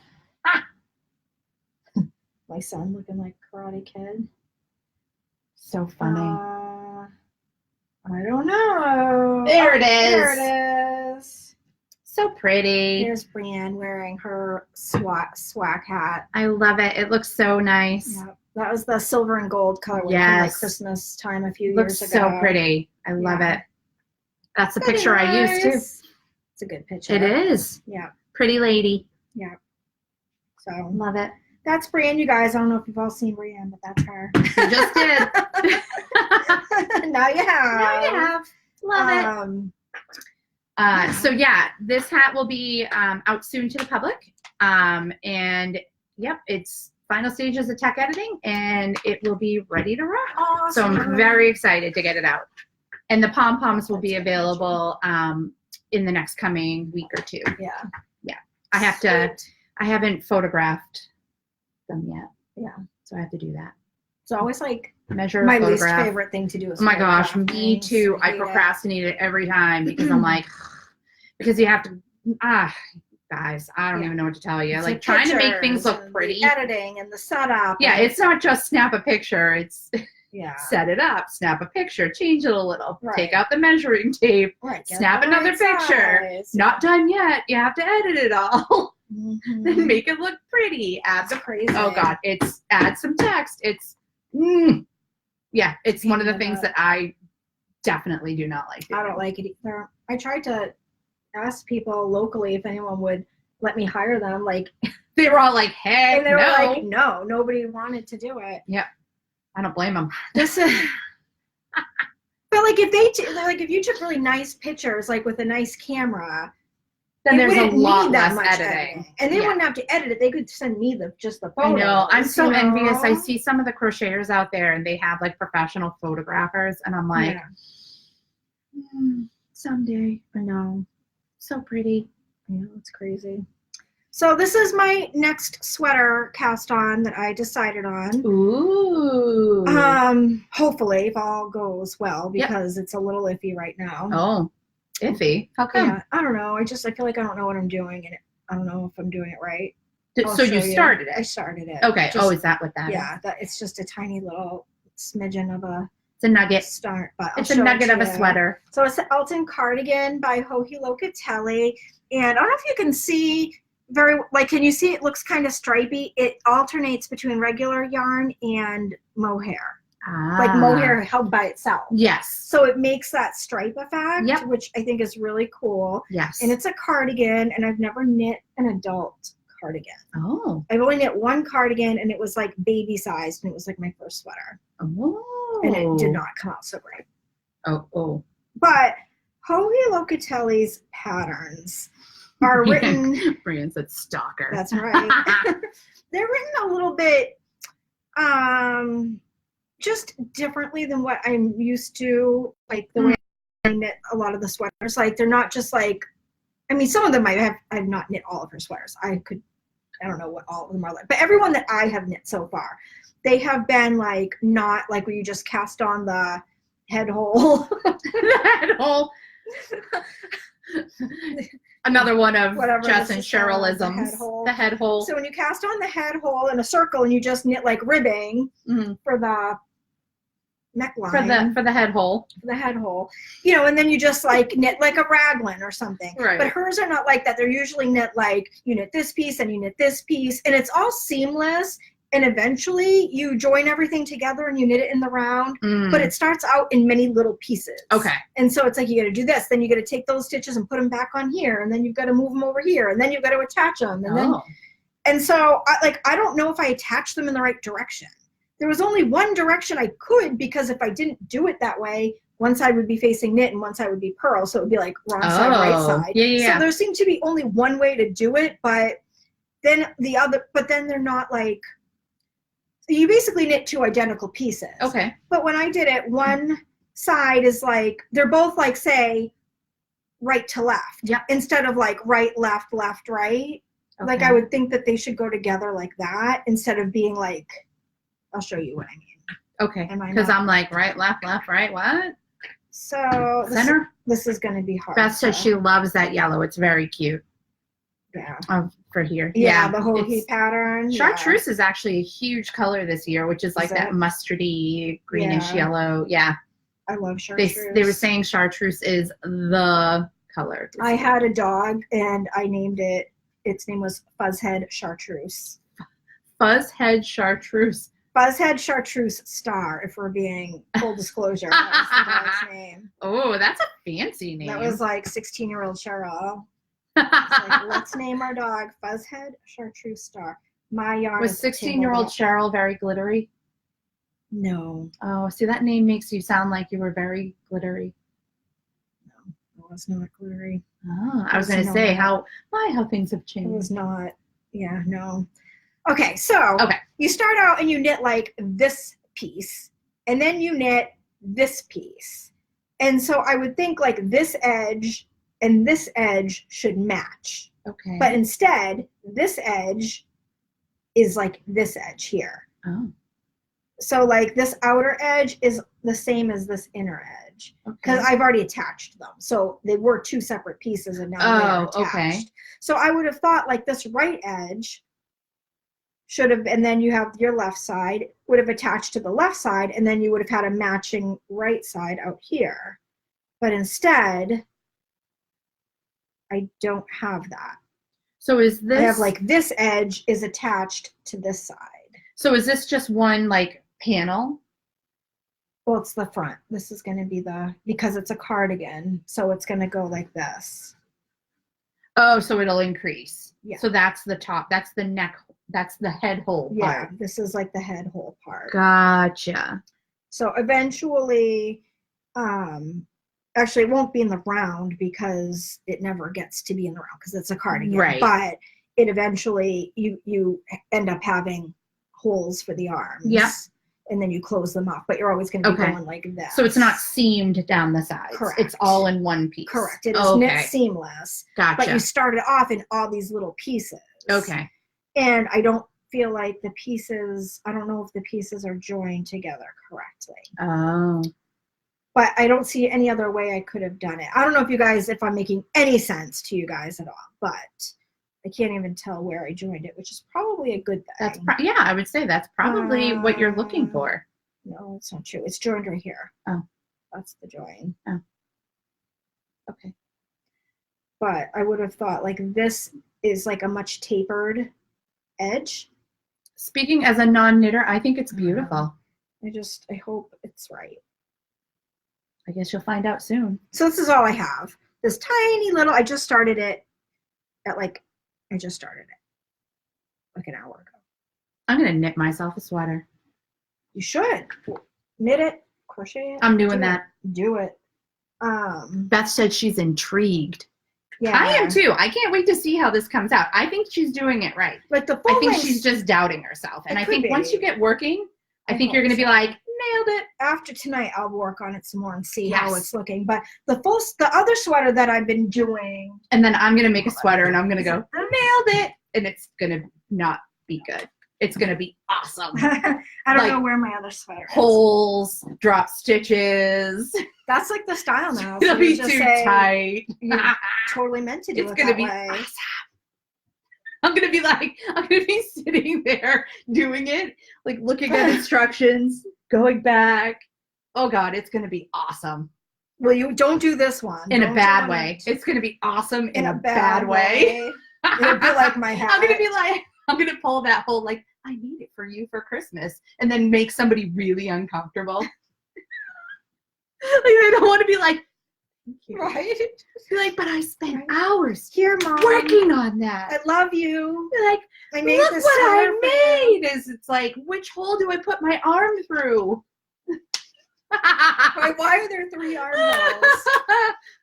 My son looking like Karate Kid. So funny. I don't know. There it is. There it is. So pretty. Here's Brienne wearing her swag hat. I love it. It looks so nice. Yeah, that was the silver and gold colorway from like Christmas time a few years ago. Looks so pretty. I love it. That's the picture I used too. It's a good picture. It is. Yeah. Pretty lady. Yeah. So love it. That's Brienne, you guys. I don't know if you've all seen Brienne, but that's her. You just did. Now you have. Now you have. Love it. So yeah, this hat will be out soon to the public. And yep, it's final stages of tech editing, and it will be ready to rock. Awesome. So I'm very excited to get it out. And the pom-poms will be available in the next coming week or two. Yeah. Yeah. I haven't photographed them yet. Yeah. So I have to do that. It's always like Measure, My photograph. least favorite thing to do is Oh my gosh, photograph me things. too. I hate it. procrastinate it every time because I'm like, because you have to, guys, I don't even know what to tell you. It's Like the trying to make things pictures look and pretty. the editing and the setup. Yeah, it's not just snap a picture. It's set it up, snap a picture, change it a little, take out the measuring tape, snap another picture. Size. Not done yet. You have to edit it all. Mm-hmm. Then make it look pretty. Add the crazy. Oh God, add some text. It's one of the things that I definitely do not like doing. I don't like it either. I tried to ask people locally if anyone would let me hire them. Like they were all like, "Heck, and they were like, no, nobody wanted to do it." Yep, I don't blame them. This is. But like if you took really nice pictures, like with a nice camera, then there's a lot that less much editing. And they wouldn't have to edit it. They could send me just the photos. I know. I'm so envious. I see some of the crocheters out there and they have like professional photographers and I'm like, someday. I know. So pretty. I know, it's crazy. So this is my next sweater cast on that I decided on. Ooh. Hopefully if all goes well because it's a little iffy right now. Oh. Iffy? How come? Yeah, I don't know. I feel like I don't know what I'm doing, and I don't know if I'm doing it right. So you started it? I started it. Okay. Is that what that is? Yeah, it's just a tiny little smidgen of a It's a nugget. Start, but it's a nugget of a sweater. So it's the Elton cardigan by Joji Locatelli, and I don't know if you can see can you see it looks kind of stripy? It alternates between regular yarn and mohair. Like mohair held by itself. Yes. So it makes that stripe effect, which I think is really cool. Yes. And it's a cardigan, and I've never knit an adult cardigan. Oh. I've only knit one cardigan, and it was like baby sized, and it was like my first sweater. Oh. And it did not come out so great. Oh. But Joji Locatelli's patterns are written. Brian said stalker. That's right. They're written a little bit just differently than what I'm used to, like the way I knit a lot of the sweaters. Like they're not just like, I mean, some of them I've not knit all of her sweaters. I don't know what all of them are like, but everyone that I have knit so far, they have been like not like where you just cast on the head hole. The head hole. Another one of Jess and Cherylisms. The head hole. So when you cast on the head hole in a circle and you just knit like ribbing for the neckline. For the head hole. For the head hole. And then you just like knit like a raglan or something. Right. But hers are not like that. They're usually knit like you knit this piece and you knit this piece. And it's all seamless. And eventually you join everything together and you knit it in the round, but it starts out in many little pieces. Okay. And so it's like you got to do this, then you got to take those stitches and put them back on here, and then you've got to move them over here, and then you've got to attach them, and so I don't know if I attached them in the right direction. There was only one direction I could, because if I didn't do it that way, one side would be facing knit and one side would be purl, so it would be like wrong side, right side. Yeah. So there seemed to be only one way to do it, but then they're not like. You basically knit two identical pieces. Okay. But when I did it, one side is like, they're both like, say, right to left. Yeah. Instead of like right, left, left, right. Okay. Like I would think that they should go together like that instead of being like, I'll show you what I mean. Okay. Because I'm like, right, left, right, what? So center? This is going to be hard. Beth says she loves that yellow. It's very cute. Yeah. For here. Yeah, the Joji pattern. Chartreuse is actually a huge color this year, which is like that mustardy, greenish yellow. Yeah. I love chartreuse. They were saying chartreuse is the color. I had a dog and I named it, its name was Fuzzhead Chartreuse. Fuzzhead Chartreuse. Fuzzhead Chartreuse Star, if we're being full disclosure. That was the dog's name. Oh, that's a fancy name. That was like 16-year-old Cheryl. Like, let's name our dog Fuzzhead Chartreuse Star. My yarn was 16-year-old Cheryl very glittery? No. Oh, see, that name makes you sound like you were very glittery. No, it was not glittery. Oh, I was going to say how things have changed. It was not. Yeah, no. Okay, so you start out and you knit like this piece, and then you knit this piece. And so I would think like this edge and this edge should match. Okay. But instead, this edge is like this edge here. Oh. So like this outer edge is the same as this inner edge because I've already attached them. So they were two separate pieces and now they're attached. Okay. So I would have thought like this right edge should have, and then you have your left side would have attached to the left side, and then you would have had a matching right side out here. But instead, I don't have that. So is this? I have like this edge is attached to this side. So is this just one like panel? Well, it's the front. This is going to be because it's a cardigan, so it's going to go like this. Oh, so it'll increase. Yeah. So that's the top. That's the neck. That's the head hole part. Yeah, this is like the head hole part. Gotcha. So eventually, actually it won't be in the round because it never gets to be in the round because it's a cardigan. Right. But it eventually, you end up having holes for the arms. Yeah. And then you close them up, but you're always going to be going like this. So it's not seamed down the sides. Correct. It's all in one piece. Correct. It is knit seamless. Gotcha. But you started off in all these little pieces. Okay. And I don't feel like the pieces, I don't know if the pieces are joined together correctly. Oh. But I don't see any other way I could have done it. I don't know if I'm making any sense to you guys at all, but I can't even tell where I joined it, which is probably a good thing. Yeah, I would say that's probably what you're looking for. No, it's not true. It's joined right here. Oh. That's the join. Oh. Okay. But I would have thought like this is like a much tapered edge. Speaking as a non-knitter, I think it's beautiful. I hope it's right. I guess you'll find out soon. So this is all I have. This tiny little, I just started it like an hour ago. I'm going to knit myself a sweater. You should. Knit it, crochet it. I'm doing that. Do it. Beth said she's intrigued. Yeah. I am too. I can't wait to see how this comes out. I think she's doing it right. Like the I think she's just doubting herself. And I think once you get working, I think you're going to be like, nailed it. After tonight, I'll work on it some more and see how it's looking. But the other sweater that I've been doing. And then I'm going to make a sweater and I'm going to go, nailed it. And it's going to not be good. It's going to be awesome. I don't know where my other sweater is. Holes, drop stitches. That's like the style now. It'll be too tight. You totally meant to do it's it gonna that be way. Awesome. I'm gonna be sitting there doing it, like looking at instructions, going back. Oh God, it's gonna be awesome. Well, you don't do this one. In a bad way. It's gonna be awesome in a bad way. It'll be like my hat. I'm gonna pull that whole like, I need it for you for Christmas, and then make somebody really uncomfortable. Like, I don't want to be like, thank you. Right? Be like, but I spent hours here, Mom, working on that. I love you. Be like, I made look this what I made. It's like, which hole do I put my arm through? Why are there 3 armholes?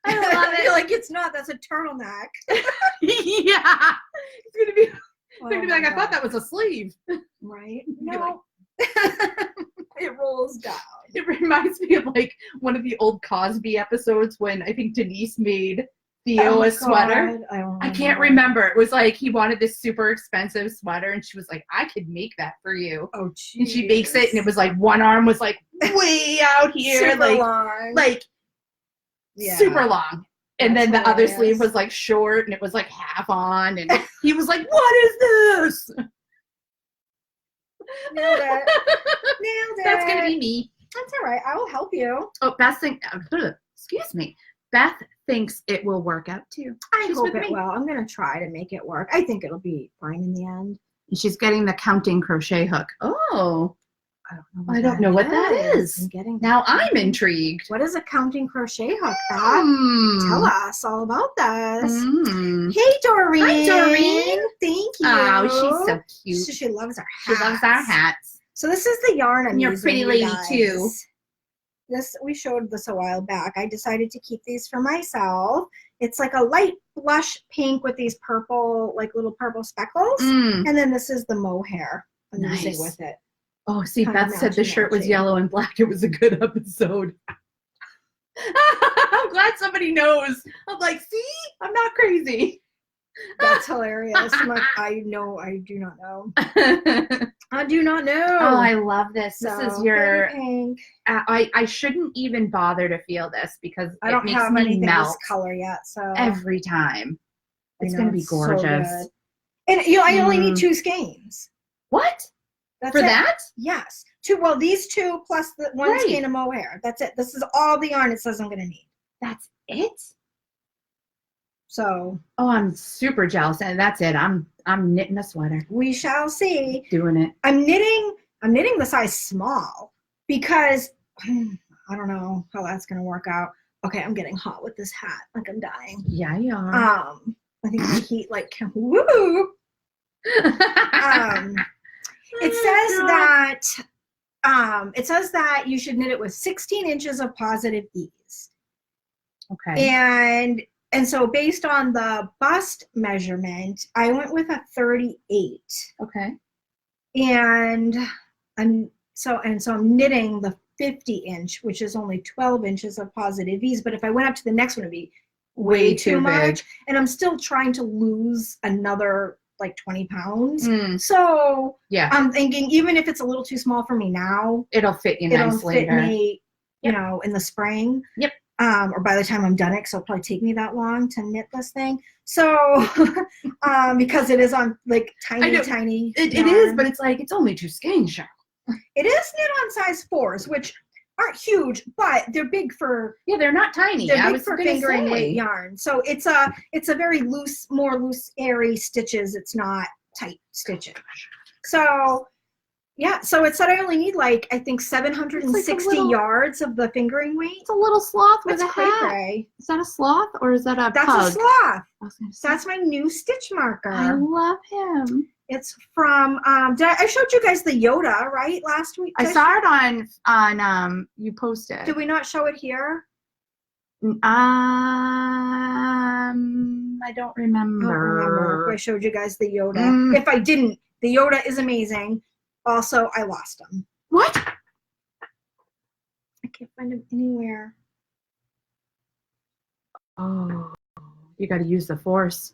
I love it. Like it's not. That's a turtleneck. Yeah. It's gonna be. Oh They're gonna be like, I thought that was a sleeve. Right? No. It rolls down. It reminds me of like one of the old Cosby episodes when I think Denise made Theo a sweater. I can't remember. It was like he wanted this super expensive sweater and she was like, I could make that for you. Oh, geez. And she makes it and it was like one arm was like way out here. Super long. Like super long. And then the other sleeve was like short and it was like half on. And he was like, what is this? Nailed it. Nailed it. That's going to be me. That's all right. I will help you. Oh, excuse me. Beth thinks it will work out too. I hope it will. I'm going to try to make it work. I think it'll be fine in the end. And she's getting the counting crochet hook. Oh. I don't know what that is. I'm getting now I'm intrigued. What is a counting crochet hook, Beth? Tell us all about this. Hey, Doreen. Hi, Doreen. Thank you. Oh, she's so cute. She loves our hats. She loves our hats. So this is the yarn I'm using. You're a pretty lady, too. We showed this a while back. I decided to keep these for myself. It's like a light blush pink with these purple, like little purple speckles. And then this is the mohair I'm using with it. Oh, see, Beth said the shirt was yellow and black. It was a good episode. I'm glad somebody knows. I'm like, see, I'm not crazy. That's hilarious. I'm like, I do not know. I do not know. Oh, I love this. This So, is your. pink. I shouldn't even bother to feel this because I don't it makes have me anything melt this color yet, so every time. I It's know, gonna be it's so gorgeous. good. And I only need 2 skeins. What? That's For it. that? Yes. 2. Well, these 2 plus the 1 Right. skein of mohair. That's it. This is all the yarn it says I'm gonna need. That's it? So. Oh, I'm super jealous, and that's it. I'm knitting a sweater. We shall see. Doing it. I'm knitting the size small because I don't know how that's gonna work out. Okay, I'm getting hot with this hat. Like I'm dying. Yeah, you are. I think the heat like woo. It says that you should knit it with 16 inches of positive ease. Okay. And so based on the bust measurement, I went with a 38. Okay. And I'm knitting the 50 inch, which is only 12 inches of positive ease. But if I went up to the next one, it'd be way too much. Big. And I'm still trying to lose another like 20 pounds. So yeah, I'm thinking even if it's a little too small for me now, it'll fit you nice later. It'll fit me, you know, in the spring. Yep. Or by the time I'm done it, so it'll probably take me that long to knit this thing. So, because it is on like tiny. It is, but it's like it's only 2 skeins, Cheryl. It is knit on size 4s, which aren't huge, but they're big for. Yeah, they're not tiny. They're big for fingering weight yarn. So it's a very loose, more loose, airy stitches. It's not tight stitching. So. Yeah, so it said I only need like I think 760 yards of the fingering weight. It's a little sloth with a cray hat. Cray. Is that a sloth or is that a That's pug? a sloth. I was gonna say. That's my new stitch marker. I love him. It's from I showed you guys the Yoda, right? Last week. I saw it on you posted. Did we not show it here? I don't remember. I don't remember if I showed you guys the Yoda. If I didn't, the Yoda is amazing. Also, I lost him. What? I can't find him anywhere. Oh, you got to use the force.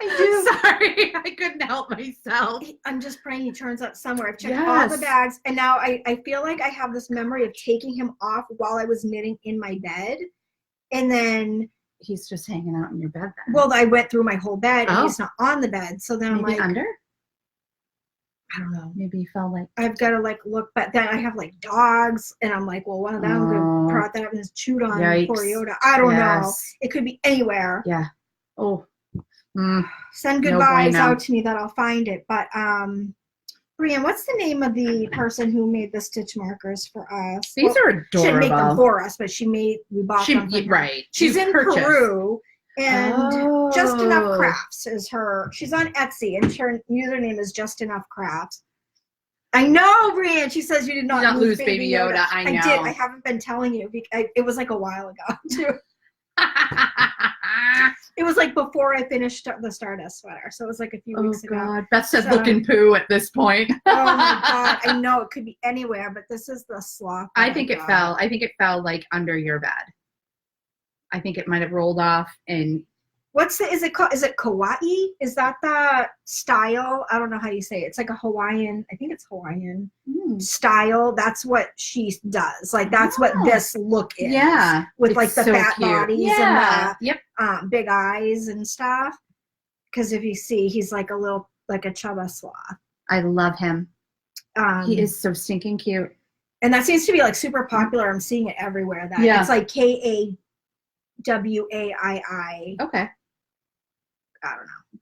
I do. Sorry, I couldn't help myself. I'm just praying he turns up somewhere. I've checked all the bags, and now I feel like I have this memory of taking him off while I was knitting in my bed, and then he's just hanging out in your bed then. Well, I went through my whole bed, and he's not on the bed. So then maybe I'm like, under? I don't know. Maybe you felt like I've got to like look, but then I have like dogs, and I'm like, well, one of them could brought that up and just chewed on poor Yoda. I don't know. It could be anywhere. Yeah. Oh. Send good vibes out to me that I'll find it. But Brianne, what's the name of the person who made the stitch markers for us? These are adorable. She didn't make them for us, but we bought them from her. Right. She's in Peru, and Just Enough Crafts is her. She's on Etsy, and her username is Just Enough Crafts. I know, Brianne. She says you did not lose Baby Yoda. I know. I did. I haven't been telling you. It was like a while ago, too. It was like before I finished the Stardust sweater, so it was like a few weeks ago. Oh God, Beth said looking poo at this point. Oh my God, I know it could be anywhere, but this is the sloth. I think it fell. I think it fell like under your bed. I think it might have rolled off and. Is it called? Is it kawaii? Is that the style? I don't know how you say it. It's like a Hawaiian. I think it's Hawaiian style. That's what she does. Like that's what this look is. Yeah, with like the fat bodies and the big eyes and stuff. Because if you see, he's like a chubba sloth. I love him. He is so stinking cute. And that seems to be like super popular. I'm seeing it everywhere. It's like KAWAII. Okay. I don't know.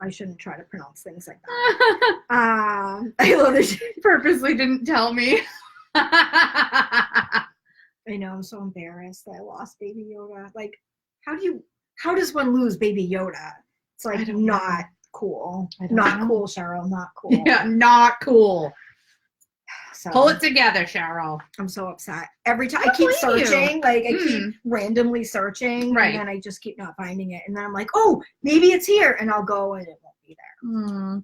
I shouldn't try to pronounce things like that. I love that she purposely didn't tell me. I know, I'm so embarrassed that I lost Baby Yoda. Like, how does one lose Baby Yoda? It's like not cool. Not cool, Cheryl. Not cool. Yeah, not cool. So, pull it together, Cheryl. I'm so upset. Every time I keep searching, I keep randomly searching, and then I just keep not finding it. And then I'm like, oh, maybe it's here, and I'll go, and it won't be there.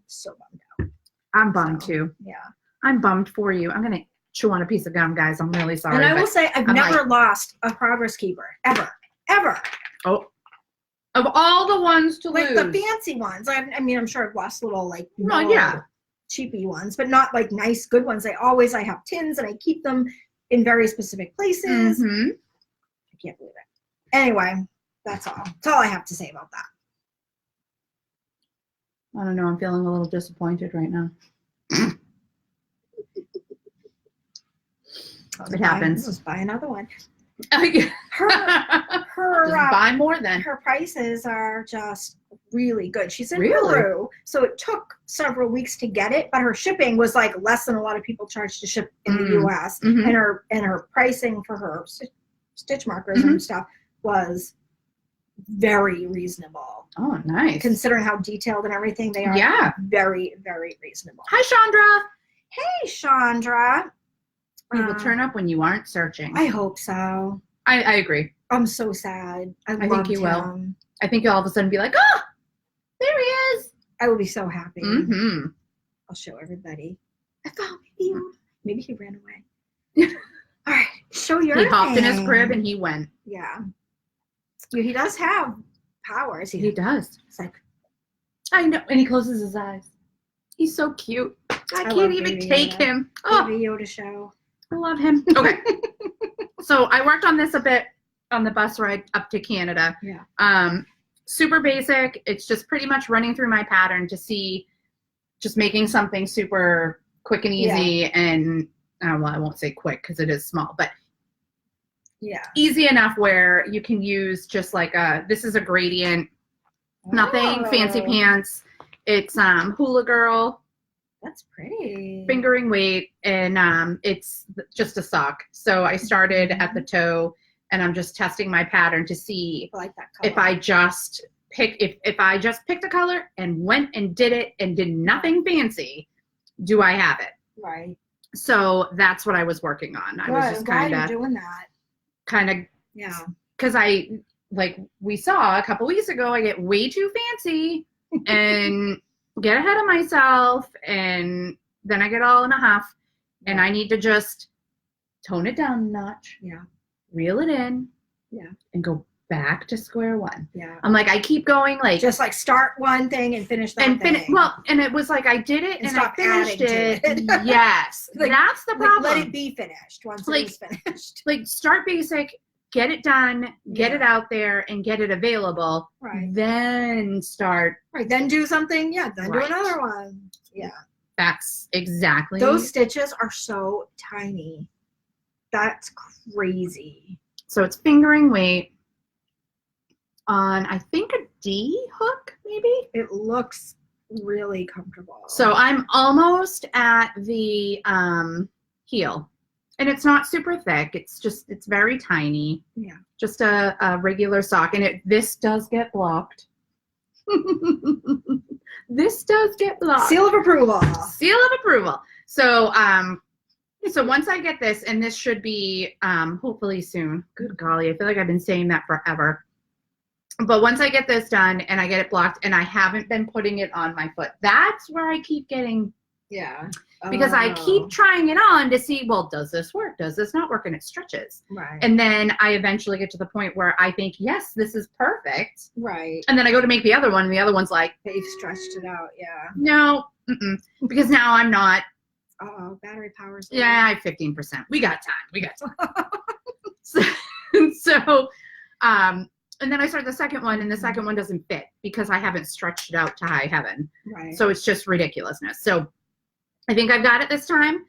So bummed out. I'm bummed too. Yeah, I'm bummed for you. I'm gonna chew on a piece of gum, guys. I'm really sorry. And I will say, I've never lost a progress keeper ever. Oh, Of all the ones to Like lose. the fancy ones. I mean, I'm sure I've lost little like Well, yeah. cheapy ones, but not like nice, good ones. I have tins and I keep them in very specific places. Mm-hmm. I can't believe it. Anyway, that's all. That's all I have to say about that. I don't know. I'm feeling a little disappointed right now. It happens. Let's buy another one. Just Her buy more then. her prices are just really good. She's in Really? Peru, so it took several weeks to get it, but her shipping was like less than a lot of people charge to ship in the US. Mhm. And her pricing for her stitch markers Mhm. and stuff was very reasonable. Oh, nice. Considering how detailed and everything they are. Yeah. Very, very reasonable. Hi, Chandra. Hey, Chandra. We will turn up when you aren't searching. I hope so. I agree. I'm so sad. I think you will. him. I think you'll all of a sudden be like, oh, there he is. I will be so happy. Mm-hmm. I'll show everybody. I thought maybe he ran away. All right, show your He hopped in his thing. crib and he went. Yeah. He does have powers. He does. It's like, I know. And he closes his eyes. He's so cute. I love can't even Baby take Yoda. him. Oh, Baby Yoda show. I love him. Okay. So I worked on this a bit on the bus ride up to Canada. Yeah. Super basic. It's just pretty much running through my pattern to see, just making something super quick and easy and, well, I won't say quick because it is small, but Yeah. easy enough where you can use just like this is a gradient, nothing fancy Oh, pants. It's Hula Girl, That's pretty. fingering weight, and it's just a sock. So I started at the toe, and I'm just testing my pattern to see I like that color. if I just picked a color and went and did it and did nothing fancy, do I have it? Right. So that's what I was working on. I was just Why are kind you doing that? of Yeah. because I, like we saw a couple weeks ago, I get way too fancy and get ahead of myself, and then I get all in a huff, and I need to just tone it down a notch. Yeah. Reel it in. Yeah. And go back to square one. Yeah. I'm like, I keep going like Just like start one thing and finish that and thing. and it was like I did it and I stop finished adding to it. it. Yes. Like- That's the Like, problem. let it be finished once Like- it is finished. Like start basic, get it done, get it out there, and get it available. Right. Then start. Right. Then do something. Yeah. Then Right. do another one. Yeah. That's exactly. Those stitches are so tiny. That's crazy. So it's fingering weight on, I think, a D hook, maybe. It looks really comfortable. So I'm almost at the heel. And it's not super thick. It's very tiny. Yeah. Just a regular sock. And this does get blocked. This does get blocked. Seal of approval. Seal of approval. So so once I get this, and this should be hopefully soon. Good golly, I feel like I've been saying that forever. But once I get this done and I get it blocked and I haven't been putting it on my foot, that's where I keep getting, Yeah. because I Oh. keep trying it on to see, well, does this work? Does this not work? And it stretches. Right. And then I eventually get to the point where I think, yes, this is perfect. Right. And then I go to make the other one, and the other one's like, They've stretched it out. Yeah. no, because now I'm not. Oh, battery power's low. Yeah, I have 15%. We got time. So, and then I start the second one, and the second one doesn't fit because I haven't stretched it out to high heaven. Right. So it's just ridiculousness. So I think I've got it this time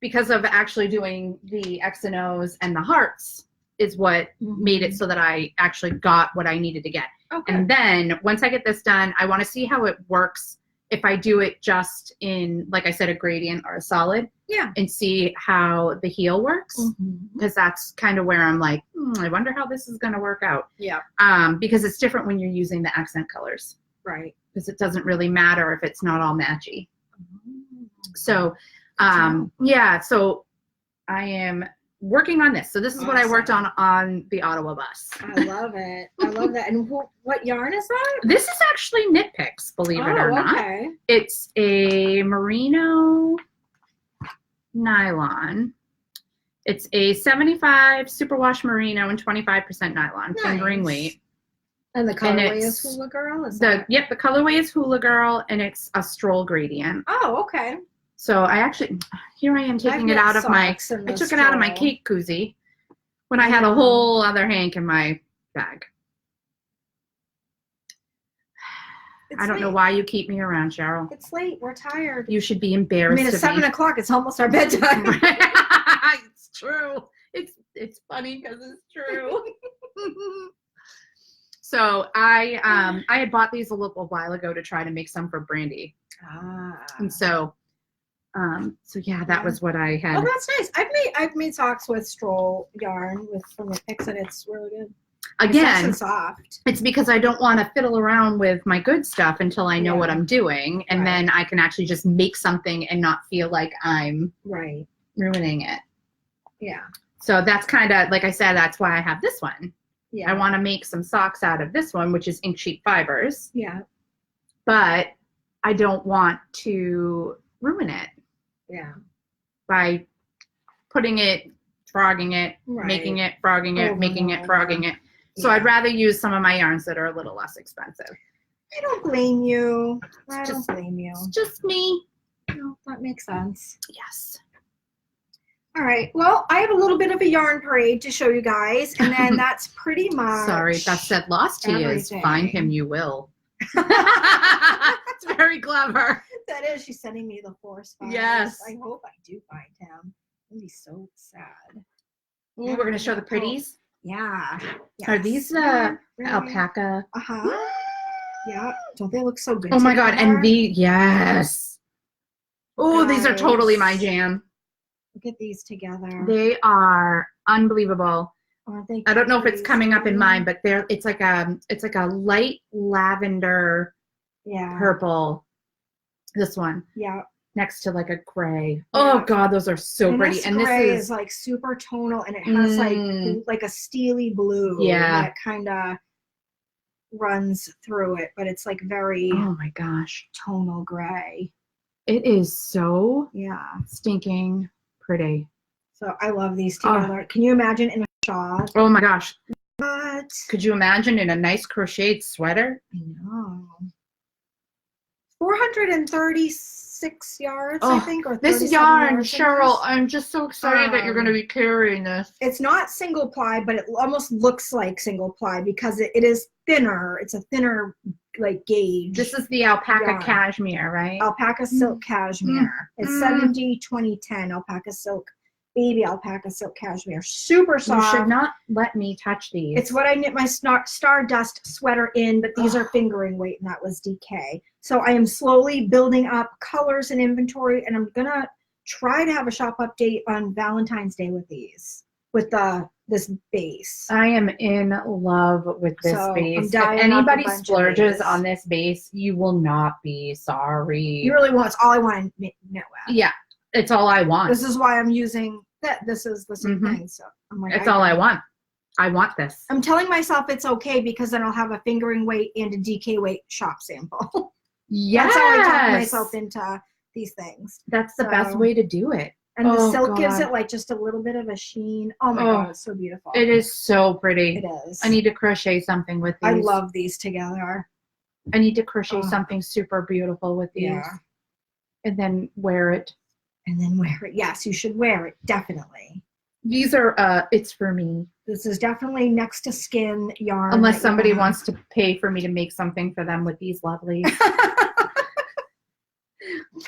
because of actually doing the X and O's and the hearts is what made it so that I actually got what I needed to get. Okay. And then once I get this done, I want to see how it works if I do it just in, like I said, a gradient or a solid. Yeah. And see how the heel works. Because that's kind of where I'm like, I wonder how this is going to work out. Yeah. Because it's different when you're using the accent colors. Right. Because it doesn't really matter if it's not all matchy. So, yeah, so I am working on this. So this is what I worked on the Ottawa bus. I love it. I love that. And what yarn is that? This is actually Knit Picks, believe it or not. Okay. It's a merino nylon. It's a 75 superwash merino and 25% nylon, fingering Nice. weight. And the colorway is it's Hula Girl? the colorway is Hula Girl, and it's a stroll gradient. Oh, okay. So I actually, here I am taking it out of I took it out of my cake koozie when I had a whole other Hank in my bag. I don't know why you keep me around, Cheryl. It's late. We're tired. You should be embarrassed. I mean, it's 7 o'clock. It's almost our bedtime. It's true. It's funny because it's true. So I had bought these a little while ago to try to make some for Brandy. And so yeah, that was what I had. Oh, that's nice. I've made socks with stroll yarn from the Pix, and it's really good. Again, it's soft. It's because I don't want to fiddle around with my good stuff until I know what I'm doing, and then I can actually just make something and not feel like I'm ruining it. Yeah. So that's kind of, like I said, that's why I have this one. Yeah. I want to make some socks out of this one, which is ink sheet fibers. Yeah. But I don't want to ruin it. Yeah. By putting it, frogging it, making it, frogging it, making it, frogging it. So I'd rather use some of my yarns that are a little less expensive. I don't blame you. I don't blame you. It's just me. No, that makes sense. Yes. All right. Well, I have a little bit of a yarn parade to show you guys, and then that's pretty much. Sorry, that said lost he is. Find him you will. It's very clever. That is. She's sending me the force files. Yes. I hope I do find him. I'd be so sad. Ooh, we're going to show the pretties. Yeah. Yes. Are these alpaca? Uh-huh. Yeah. Don't they look so good? Oh my God. And yes. Oh, these are totally my jam. Look at these together. They are unbelievable. Aren't they? I don't know if it's coming up in mine, but it's like a light lavender purple. This one. Yeah. Next to like a gray. Oh God, those are so pretty. And this gray is like super tonal, and it has like a steely blue. Yeah. That kind of runs through it, but it's like very. Oh my gosh. Tonal gray. It is so stinking pretty. So I love these together. Can you imagine in a shawl? Oh my gosh. What? Could you imagine in a nice crocheted sweater? I know. 436 yards, I think, or this yarn, Cheryl. I'm just so excited that you're going to be carrying this. It's not single ply, but it almost looks like single ply because it is thinner. It's a thinner like gauge. This is the alpaca cashmere, right? Alpaca silk cashmere. It's 70-20-10 alpaca silk. Baby alpaca silk cashmere. Super soft. You should not let me touch these. It's what I knit my Stardust sweater in, but these are fingering weight, and that was DK. So I am slowly building up colors and inventory, and I'm going to try to have a shop update on Valentine's Day with these, with this base. I am in love with this base. If anybody splurges on this base, you will not be sorry. You really won't. It's all I want to knit with. Yeah. It's all I want. This is why I'm using that. This is the same thing. So I'm like, it's all I want. I want this. I'm telling myself it's okay because then I'll have a fingering weight and a DK weight shop sample. Yes. That's how I talk myself into these things. That's the best way to do it. And the silk gives it like just a little bit of a sheen. Oh my God, it's so beautiful. It is so pretty. It is. I need to crochet something with these. I love these together. I need to crochet something super beautiful with these. Yeah. And then wear it. And then wear it. Yes, you should wear it. Definitely. These are, it's for me. This is definitely next to skin yarn. Unless somebody wants to pay for me to make something for them with these lovelies.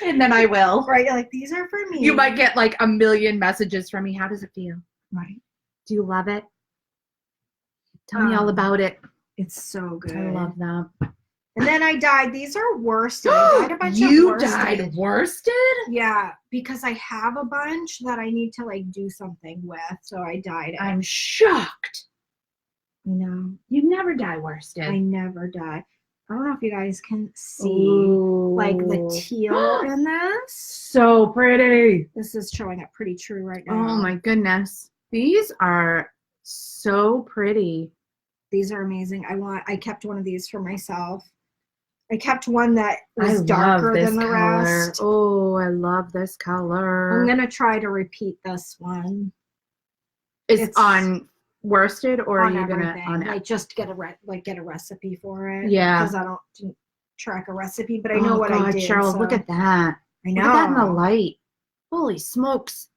And then I will. Right, you're like, these are for me. You might get like a million messages from me. How does it feel? Right. Do you love it? Tell me all about it. It's so good. I love them. And then I dyed. These are worsted. I dyed a bunch of worsted. You dyed worsted? Yeah, because I have a bunch that I need to like do something with. So I dyed it. I'm shocked. You know, you never dye worsted. I never dye. I don't know if you guys can see like the teal in this. So pretty. This is showing up pretty true right now. Oh my goodness. These are so pretty. These are amazing. I kept one of these for myself. I kept one that was darker than the rest. Oh, I love this color. I'm going to try to repeat this one. It's on worsted, or are on you gonna everything. on it? Like just get a recipe for it. Yeah. Because I didn't track a recipe, but I know what I did. Cheryl, so. look at that. I know. Look at that in the light. Holy smokes.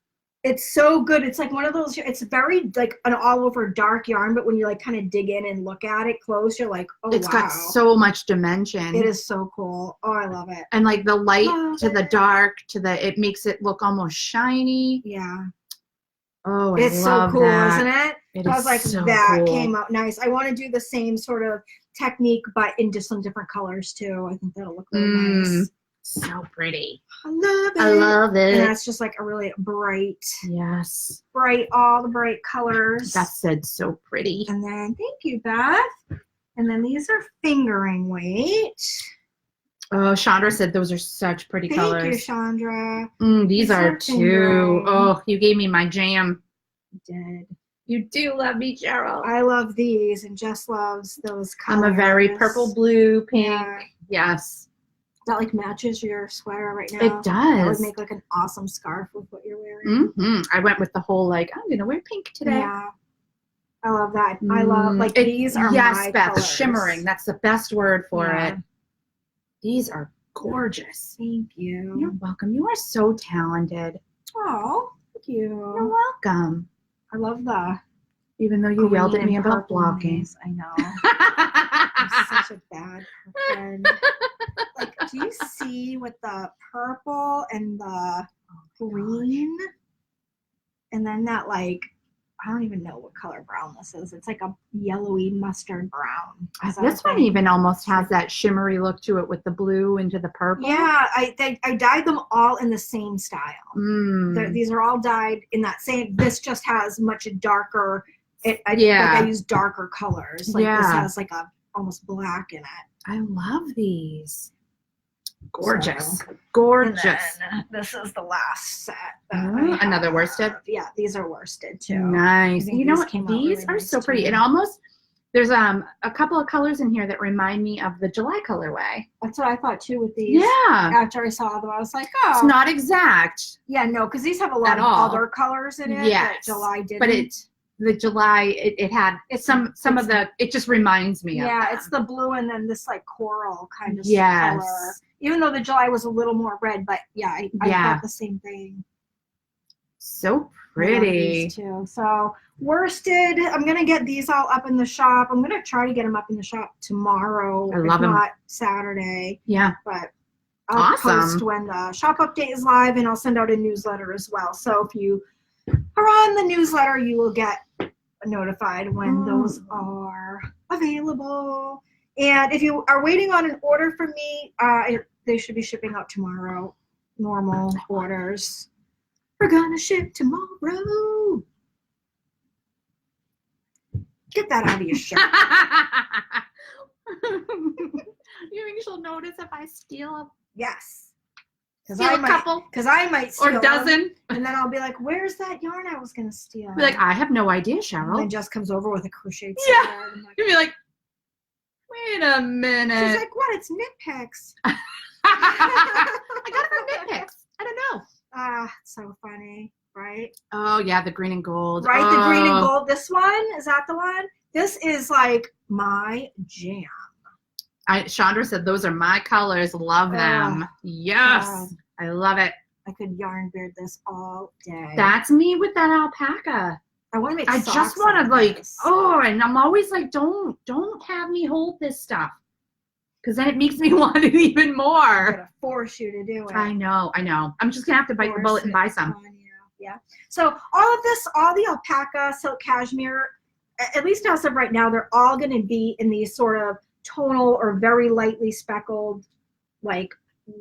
It's so good. It's like one of those, it's very like an all over dark yarn, but when you like kind of dig in and look at it close, you're like, oh, It's wow. got so much dimension. It is so cool. Oh, I love it. And like the light Love to the it. dark to the, it makes it look almost shiny. Yeah. Oh, It's so cool, isn't it? It I was is like, so that cool. came out nice. I want to do the same sort of technique, but into some different colors too. I think that'll look really nice. So pretty. I love it. I love it. And that's just like a really bright, Yes. all the bright colors. That said so pretty. And then, thank you, Beth. And then these are fingering weight. Oh, Chandra said those are such pretty colors. Thank you, Chandra. These are too. fingering. Oh, you gave me my jam. I did. You do love me, Cheryl. I love these, and Jess loves those colors. I'm a very purple, blue, pink. Yeah. Yes. That like matches your sweater right now. It does. That would make like an awesome scarf with what you're wearing. I went with the whole like, I'm gonna wear pink today. Yeah. I love that. I love like these are my Beth, colors. shimmering. That's the best word for Yeah. it. These are gorgeous. Thank you. You're welcome. You are so talented. Oh, thank You're you. welcome. I love the Even though you yelled at green me and about purple blocking. ones. I know. I'm such a bad person. Like, do you see with the purple and the green? And then that like, I don't even know what color brown this is. It's like a yellowy mustard brown. This one even almost has that shimmery look to it with the blue into the purple. Yeah, I dyed them all in the same style. These are all dyed in that same. This just has much darker. Like I use darker colors. Like this has like a almost black in it. I love these. Gorgeous. So, gorgeous. And then this is the last set. Another worsted? Yeah, these are worsted too. Nice. You know what? These These are so pretty. It almost, there's a couple of colors in here that remind me of the July colorway. That's what I thought too with these. Yeah. After I saw them, I was like, oh. It's not exact. Yeah, no, because these have a lot of other colors in it that July didn't. But the July, it had some of the, it just reminds me of Yeah, it's the blue and then this like coral kind of color. Even though the July was a little more red, but I thought the same thing. So pretty. These too. So worsted, I'm going to get these all up in the shop. I'm going to try to get them up in the shop tomorrow. I love them. Not Saturday. Yeah. But I'll post when the shop update is live, and I'll send out a newsletter as well. So if you are on the newsletter, you will get notified when those are available. And if you are waiting on an order from me, they should be shipping out tomorrow. Normal orders. We're gonna ship tomorrow. Get that out of your shirt. You think she'll notice if I steal a Yes. couple? Because I might steal or dozen. And then I'll be like, where's that yarn I was going to steal? Be like, I have no idea, Cheryl. And then Jess comes over with a crocheted Yeah. sword. Like, You'd be like, wait a minute. she's like, what? It's knit picks. I got it from Knit Picks. I don't know. So funny, right? Oh, yeah, the green and gold. Right, the green and gold. This one, is that the one? This is like my jam. Chandra said those are my colors. Love them. Yes. I love it. I could yarn beard this all day. That's me with that alpaca. I want to make I socks just want to like this. and I'm always like, don't have me hold this stuff. Because then it makes me want it even I'm more. gonna force you to do it. I know. I'm just gonna have to bite the bullet and buy some. Yeah. So all of this, all the alpaca, silk, cashmere, at least as of right now, they're all going to be in these sort of tonal or very lightly speckled, like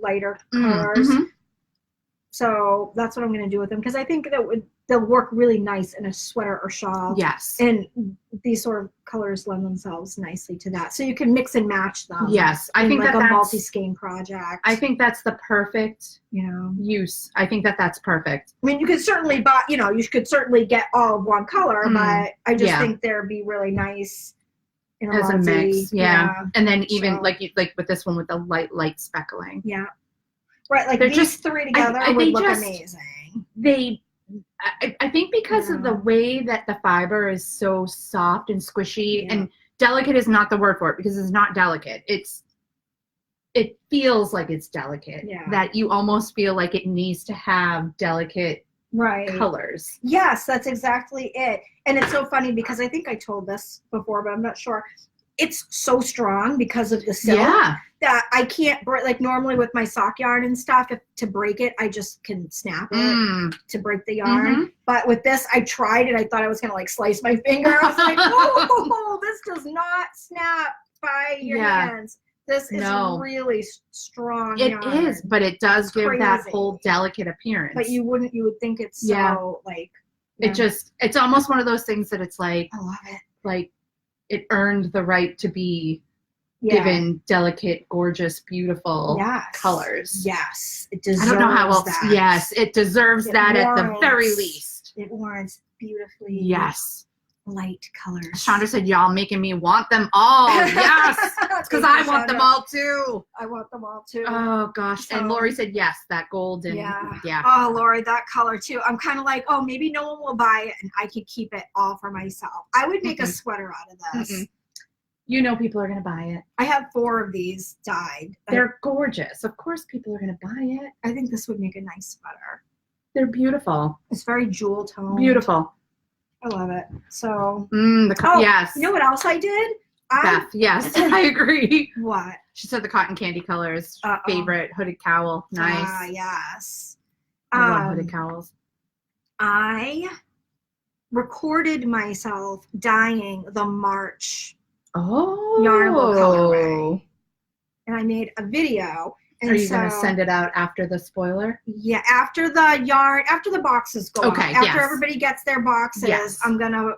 lighter colors. Mm-hmm. So that's what I'm going to do with them, because I think that they'll work really nice in a sweater or shawl. Yes. And these sort of colors lend themselves nicely to that. So you can mix and match them. Yes. I think like that's a multi-skein project. I think that's the perfect use. I think that's perfect. I mean, you could certainly buy, you could certainly get all of one color, but I just think they'd be really nice in as a mix. Yeah. And then even So- like with this one with the light speckling. Yeah. Right. Like They're these just three together would look amazing. I think because of the way that the fiber is so soft and squishy, and delicate is not the word for it because it's not delicate. It feels like it's delicate. Yeah. That you almost feel like it needs to have delicate colors. Yes, that's exactly it. And it's so funny because I think I told this before, but I'm not sure. It's so strong because of the silk that I can't break. Like normally with my sock yarn and stuff, to break it, I just can snap it to break the yarn. But with this, I tried it. I thought I was gonna like slice my finger. I was like, oh, this does not snap by your hands. This is really strong. It is, but it does give that whole delicate appearance. But you would think it's so like. It's almost one of those things that it's like, I love it. Like it earned the right to be given delicate, gorgeous, beautiful colors. Yes, it deserves. I don't know how else. That. Yes, it deserves that at the very least. It warrants beautifully. Yes. Light colors. Chandra said, y'all making me want them all. Yes. Because I want them all too. I want them all too. Oh gosh. And Lori said, yes, that gold and Oh, Lori, that color too. I'm kind of like, oh, maybe no one will buy it and I could keep it all for myself. I would make a sweater out of this. You know people are going to buy it. I have 4 of these dyed. They're gorgeous. Of course people are going to buy it. I think this would make a nice sweater. They're beautiful. It's very jewel toned. Beautiful. I love it. So, yes. You know what else I did? Beth, yes, I agree. What? She said the cotton candy color is favorite. Hooded cowl. Nice. Yes. I love hooded cowls. I recorded myself dyeing the March yarn colorway. And I made a video. And are you going to send it out after the spoiler? Yeah, after the boxes go out. After everybody gets their boxes, I'm going to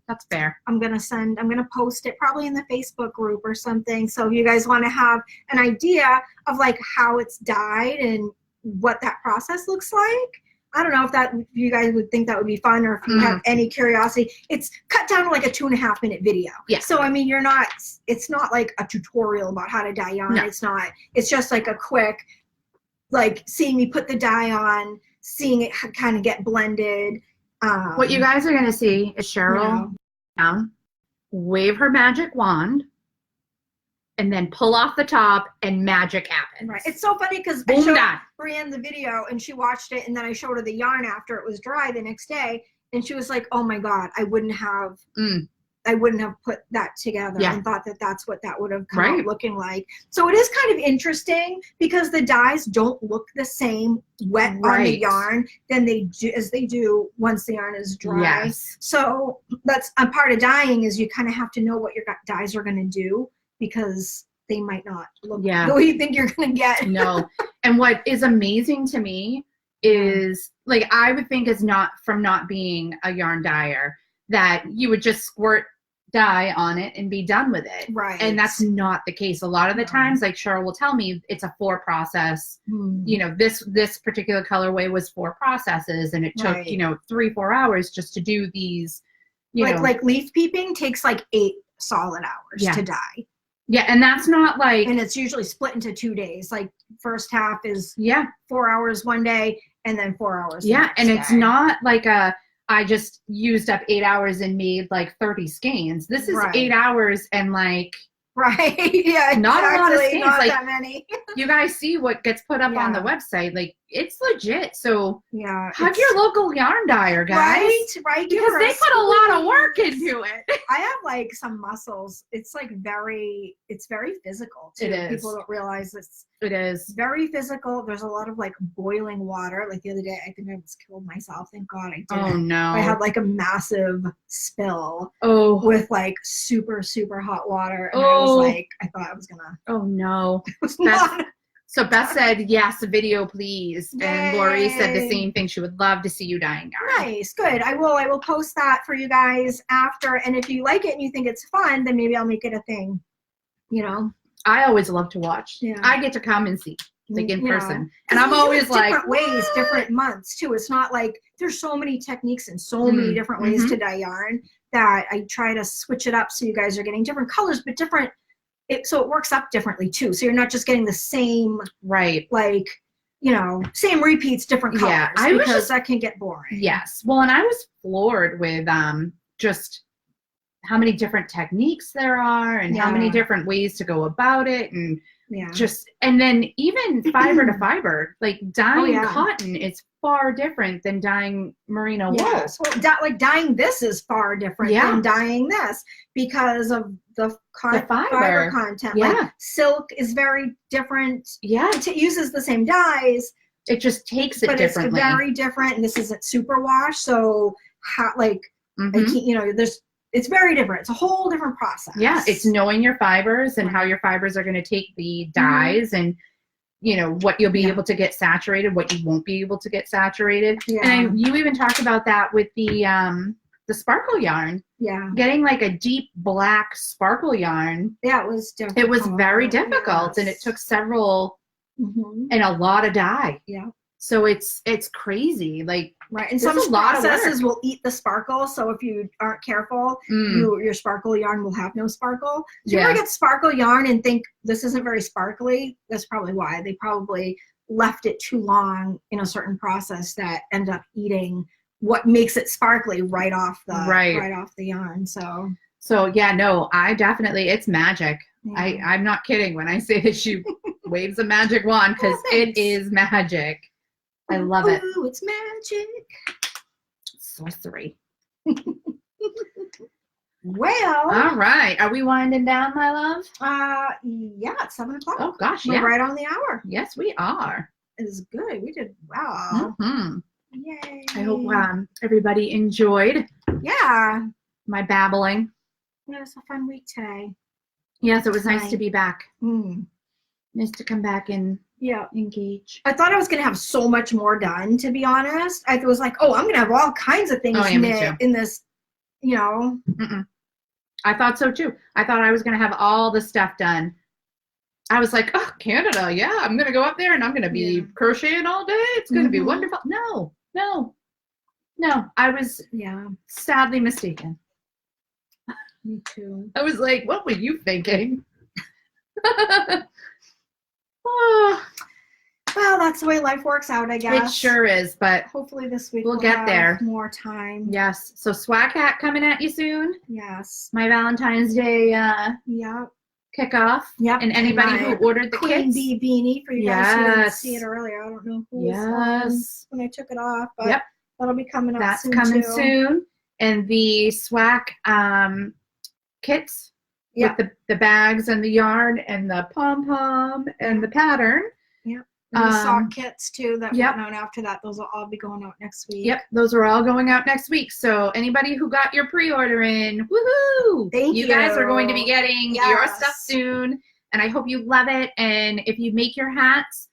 that's fair. I'm going to post it probably in the Facebook group or something. So if you guys want to have an idea of like how it's dyed and what that process looks like, I don't know if you guys would think that would be fun, or if you have any curiosity. It's cut down to like a 2.5 minute video. Yeah. So I mean, it's not like a tutorial about how to dye yarn. No. It's just like a quick, like seeing me put the dye on, seeing it kind of get blended. What you guys are going to see is Cheryl down, wave her magic wand, and then pull off the top, and magic happens. Right. It's so funny because I showed Brienne the video, and she watched it, and then I showed her the yarn after it was dry the next day, and she was like, "Oh my God, I wouldn't have put that together and thought that that's what that would have come out looking like." So it is kind of interesting because the dyes don't look the same wet on the yarn than as they do once the yarn is dry. Yes. So that's a part of dyeing, is you kind of have to know what your dyes are going to do, because they might not look the way you think you're going to get. No. And what is amazing to me is, like, I would think is not being a yarn dyer, that you would just squirt dye on it and be done with it. Right. And that's not the case. A lot of the times, like Cheryl will tell me, it's a 4 process. You know, this particular colorway was 4 processes, and it took, 3-4 hours just to do these, like leaf peeping takes like 8 solid hours to dye. Yeah, and that's not like... And it's usually split into 2 days. Like, first half is 4 hours one day, and then 4 hours the next and day. It's not like I just used up 8 hours and made like 30 skeins. This is 8 hours and like... Right, yeah, not a lot of skeins. Not like, that many. You guys see what gets put up on the website. Like, it's legit. So hug your local yarn dyer, guys. Right. Because they put a lot of work into it. I have like some muscles. It's like it's very physical too. It is. People don't realize it is very physical. There's a lot of like boiling water. Like the other day, I think I almost killed myself. Thank God I didn't. Oh no. I had like a massive spill with like super, super hot water. And I was like, I thought I was gonna. Oh no. It was not. So Beth said, yes, a video, please. Yay. And Lori said the same thing. She would love to see you dyeing yarn. Nice. Good. I will post that for you guys after. And if you like it and you think it's fun, then maybe I'll make it a thing. I always love to watch. Yeah. I get to come and see, like in person. And I'm always like... different ways, different months, too. It's not like there's so many techniques and so many different ways to dye yarn that I try to switch it up so you guys are getting different colors, but different... So it works up differently too. So you're not just getting the same, like same repeats, different colors. Yeah, I was because just- that can get boring. Yes. Well, and I was floored with just how many different techniques there are and how many Yeah. different ways to go about it, and Yeah. and then even fiber to fiber, like dyeing yeah. cotton is far different than dyeing merino wool. Yeah. So like dyeing this is far different Yeah. than dyeing this because of the fiber content. Yeah. Like silk is very different. Yeah. It uses the same dyes. It just takes it but differently. It's very different, and this isn't superwash, so it's very different. It's a whole different process. Yeah, it's knowing your fibers and how your fibers are going to take the dyes and what you'll be able to get saturated, what you won't be able to get saturated. Yeah. And you even talked about that with the sparkle yarn. Yeah. Getting like a deep black sparkle yarn. Yeah, it was difficult. It was very difficult, yes. and it took several and a lot of dye. Yeah. So it's crazy. Like right. And some processes will eat the sparkle. So if you aren't careful, your sparkle yarn will have no sparkle. So you ever get sparkle yarn and think this isn't very sparkly? That's probably why. They probably left it too long in a certain process that end up eating what makes it sparkly right off the yarn. So yeah, no, I definitely, it's magic. Yeah. I'm not kidding when I say that she waves a magic wand, because it is magic. I love it. Ooh, it's magic. Sorcery. Well. All right. Are we winding down, my love? Yeah, it's 7 o'clock. Oh gosh, We're right on the hour. Yes, we are. It's good. We did well. Mm-hmm. Yay. I hope everybody enjoyed Yeah. my babbling. It was a fun week today. Yes, it was nice to be back. Nice to come back and engage. I thought I was going to have so much more done, to be honest. I was like, I'm going to have all kinds of things knit in this, I thought so too. I thought I was going to have all the stuff done. I was like, oh, Canada, yeah, I'm going to go up there and I'm going to be crocheting all day. It's going to be wonderful. No. I was sadly mistaken. Me too. I was like, what were you thinking? Oh. Well, that's the way life works out, I guess. It sure is, but hopefully this week we'll get there. More time. Yes. So Swag Hat coming at you soon. Yes. My Valentine's Day kickoff. Yep. And anybody who ordered the Queen kits. Bee beanie for you guys who didn't see it earlier. I don't know who's when I took it off, but that'll be coming up That's soon. Coming soon. And the Swag kits with the bags and the yarn and the pom-pom and the pattern. Yep. And the sock kits too that went out after that. Those will all be going out next week. Yep. Those are all going out next week. So anybody who got your pre-order in, woohoo! Thank you. You guys are going to be getting your stuff soon. And I hope you love it. And if you make your hats,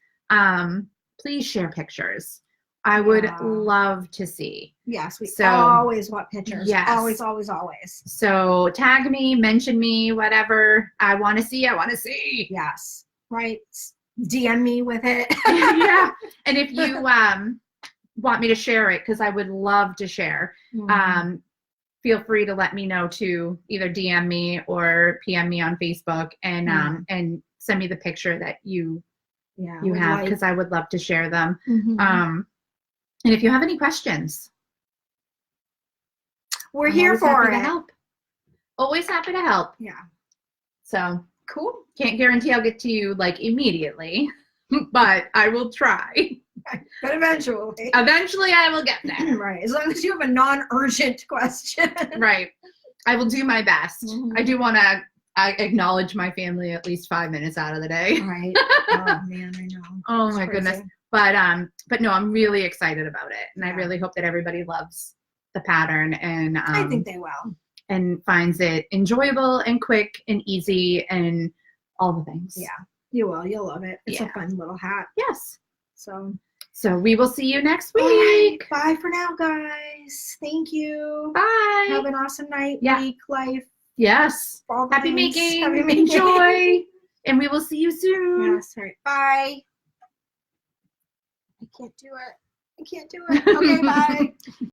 please share pictures. I would love to see. Yes, we always want pictures. Yes. Always, always, always. So tag me, mention me, whatever. I want to see. Yes. Right. DM me with it. Yeah. And if you want me to share it, because I would love to share, feel free to let me know too. Either DM me or PM me on Facebook and send me the picture that you have, because I would love to share them. And if you have any questions, we're here for it. To help. Always happy to help. Yeah. So cool. Can't guarantee I'll get to you like immediately, but I will try. But eventually. Eventually I will get there. Right. As long as you have a non-urgent question. Right. I will do my best. I do want to acknowledge my family at least 5 minutes out of the day. Right. Oh man, I know. Oh my goodness. But no, I'm really excited about it. And I really hope that everybody loves the pattern, and I think they will. And finds it enjoyable and quick and easy and all the things. Yeah, you will. You'll love it. It's a fun little hat. Yes. So we will see you next week. Right. Bye for now, guys. Thank you. Bye. Have an awesome night, week, life. Yes. Happy making. Happy making. Enjoy. And we will see you soon. Yes. All right. Bye. I can't do it. Okay, bye.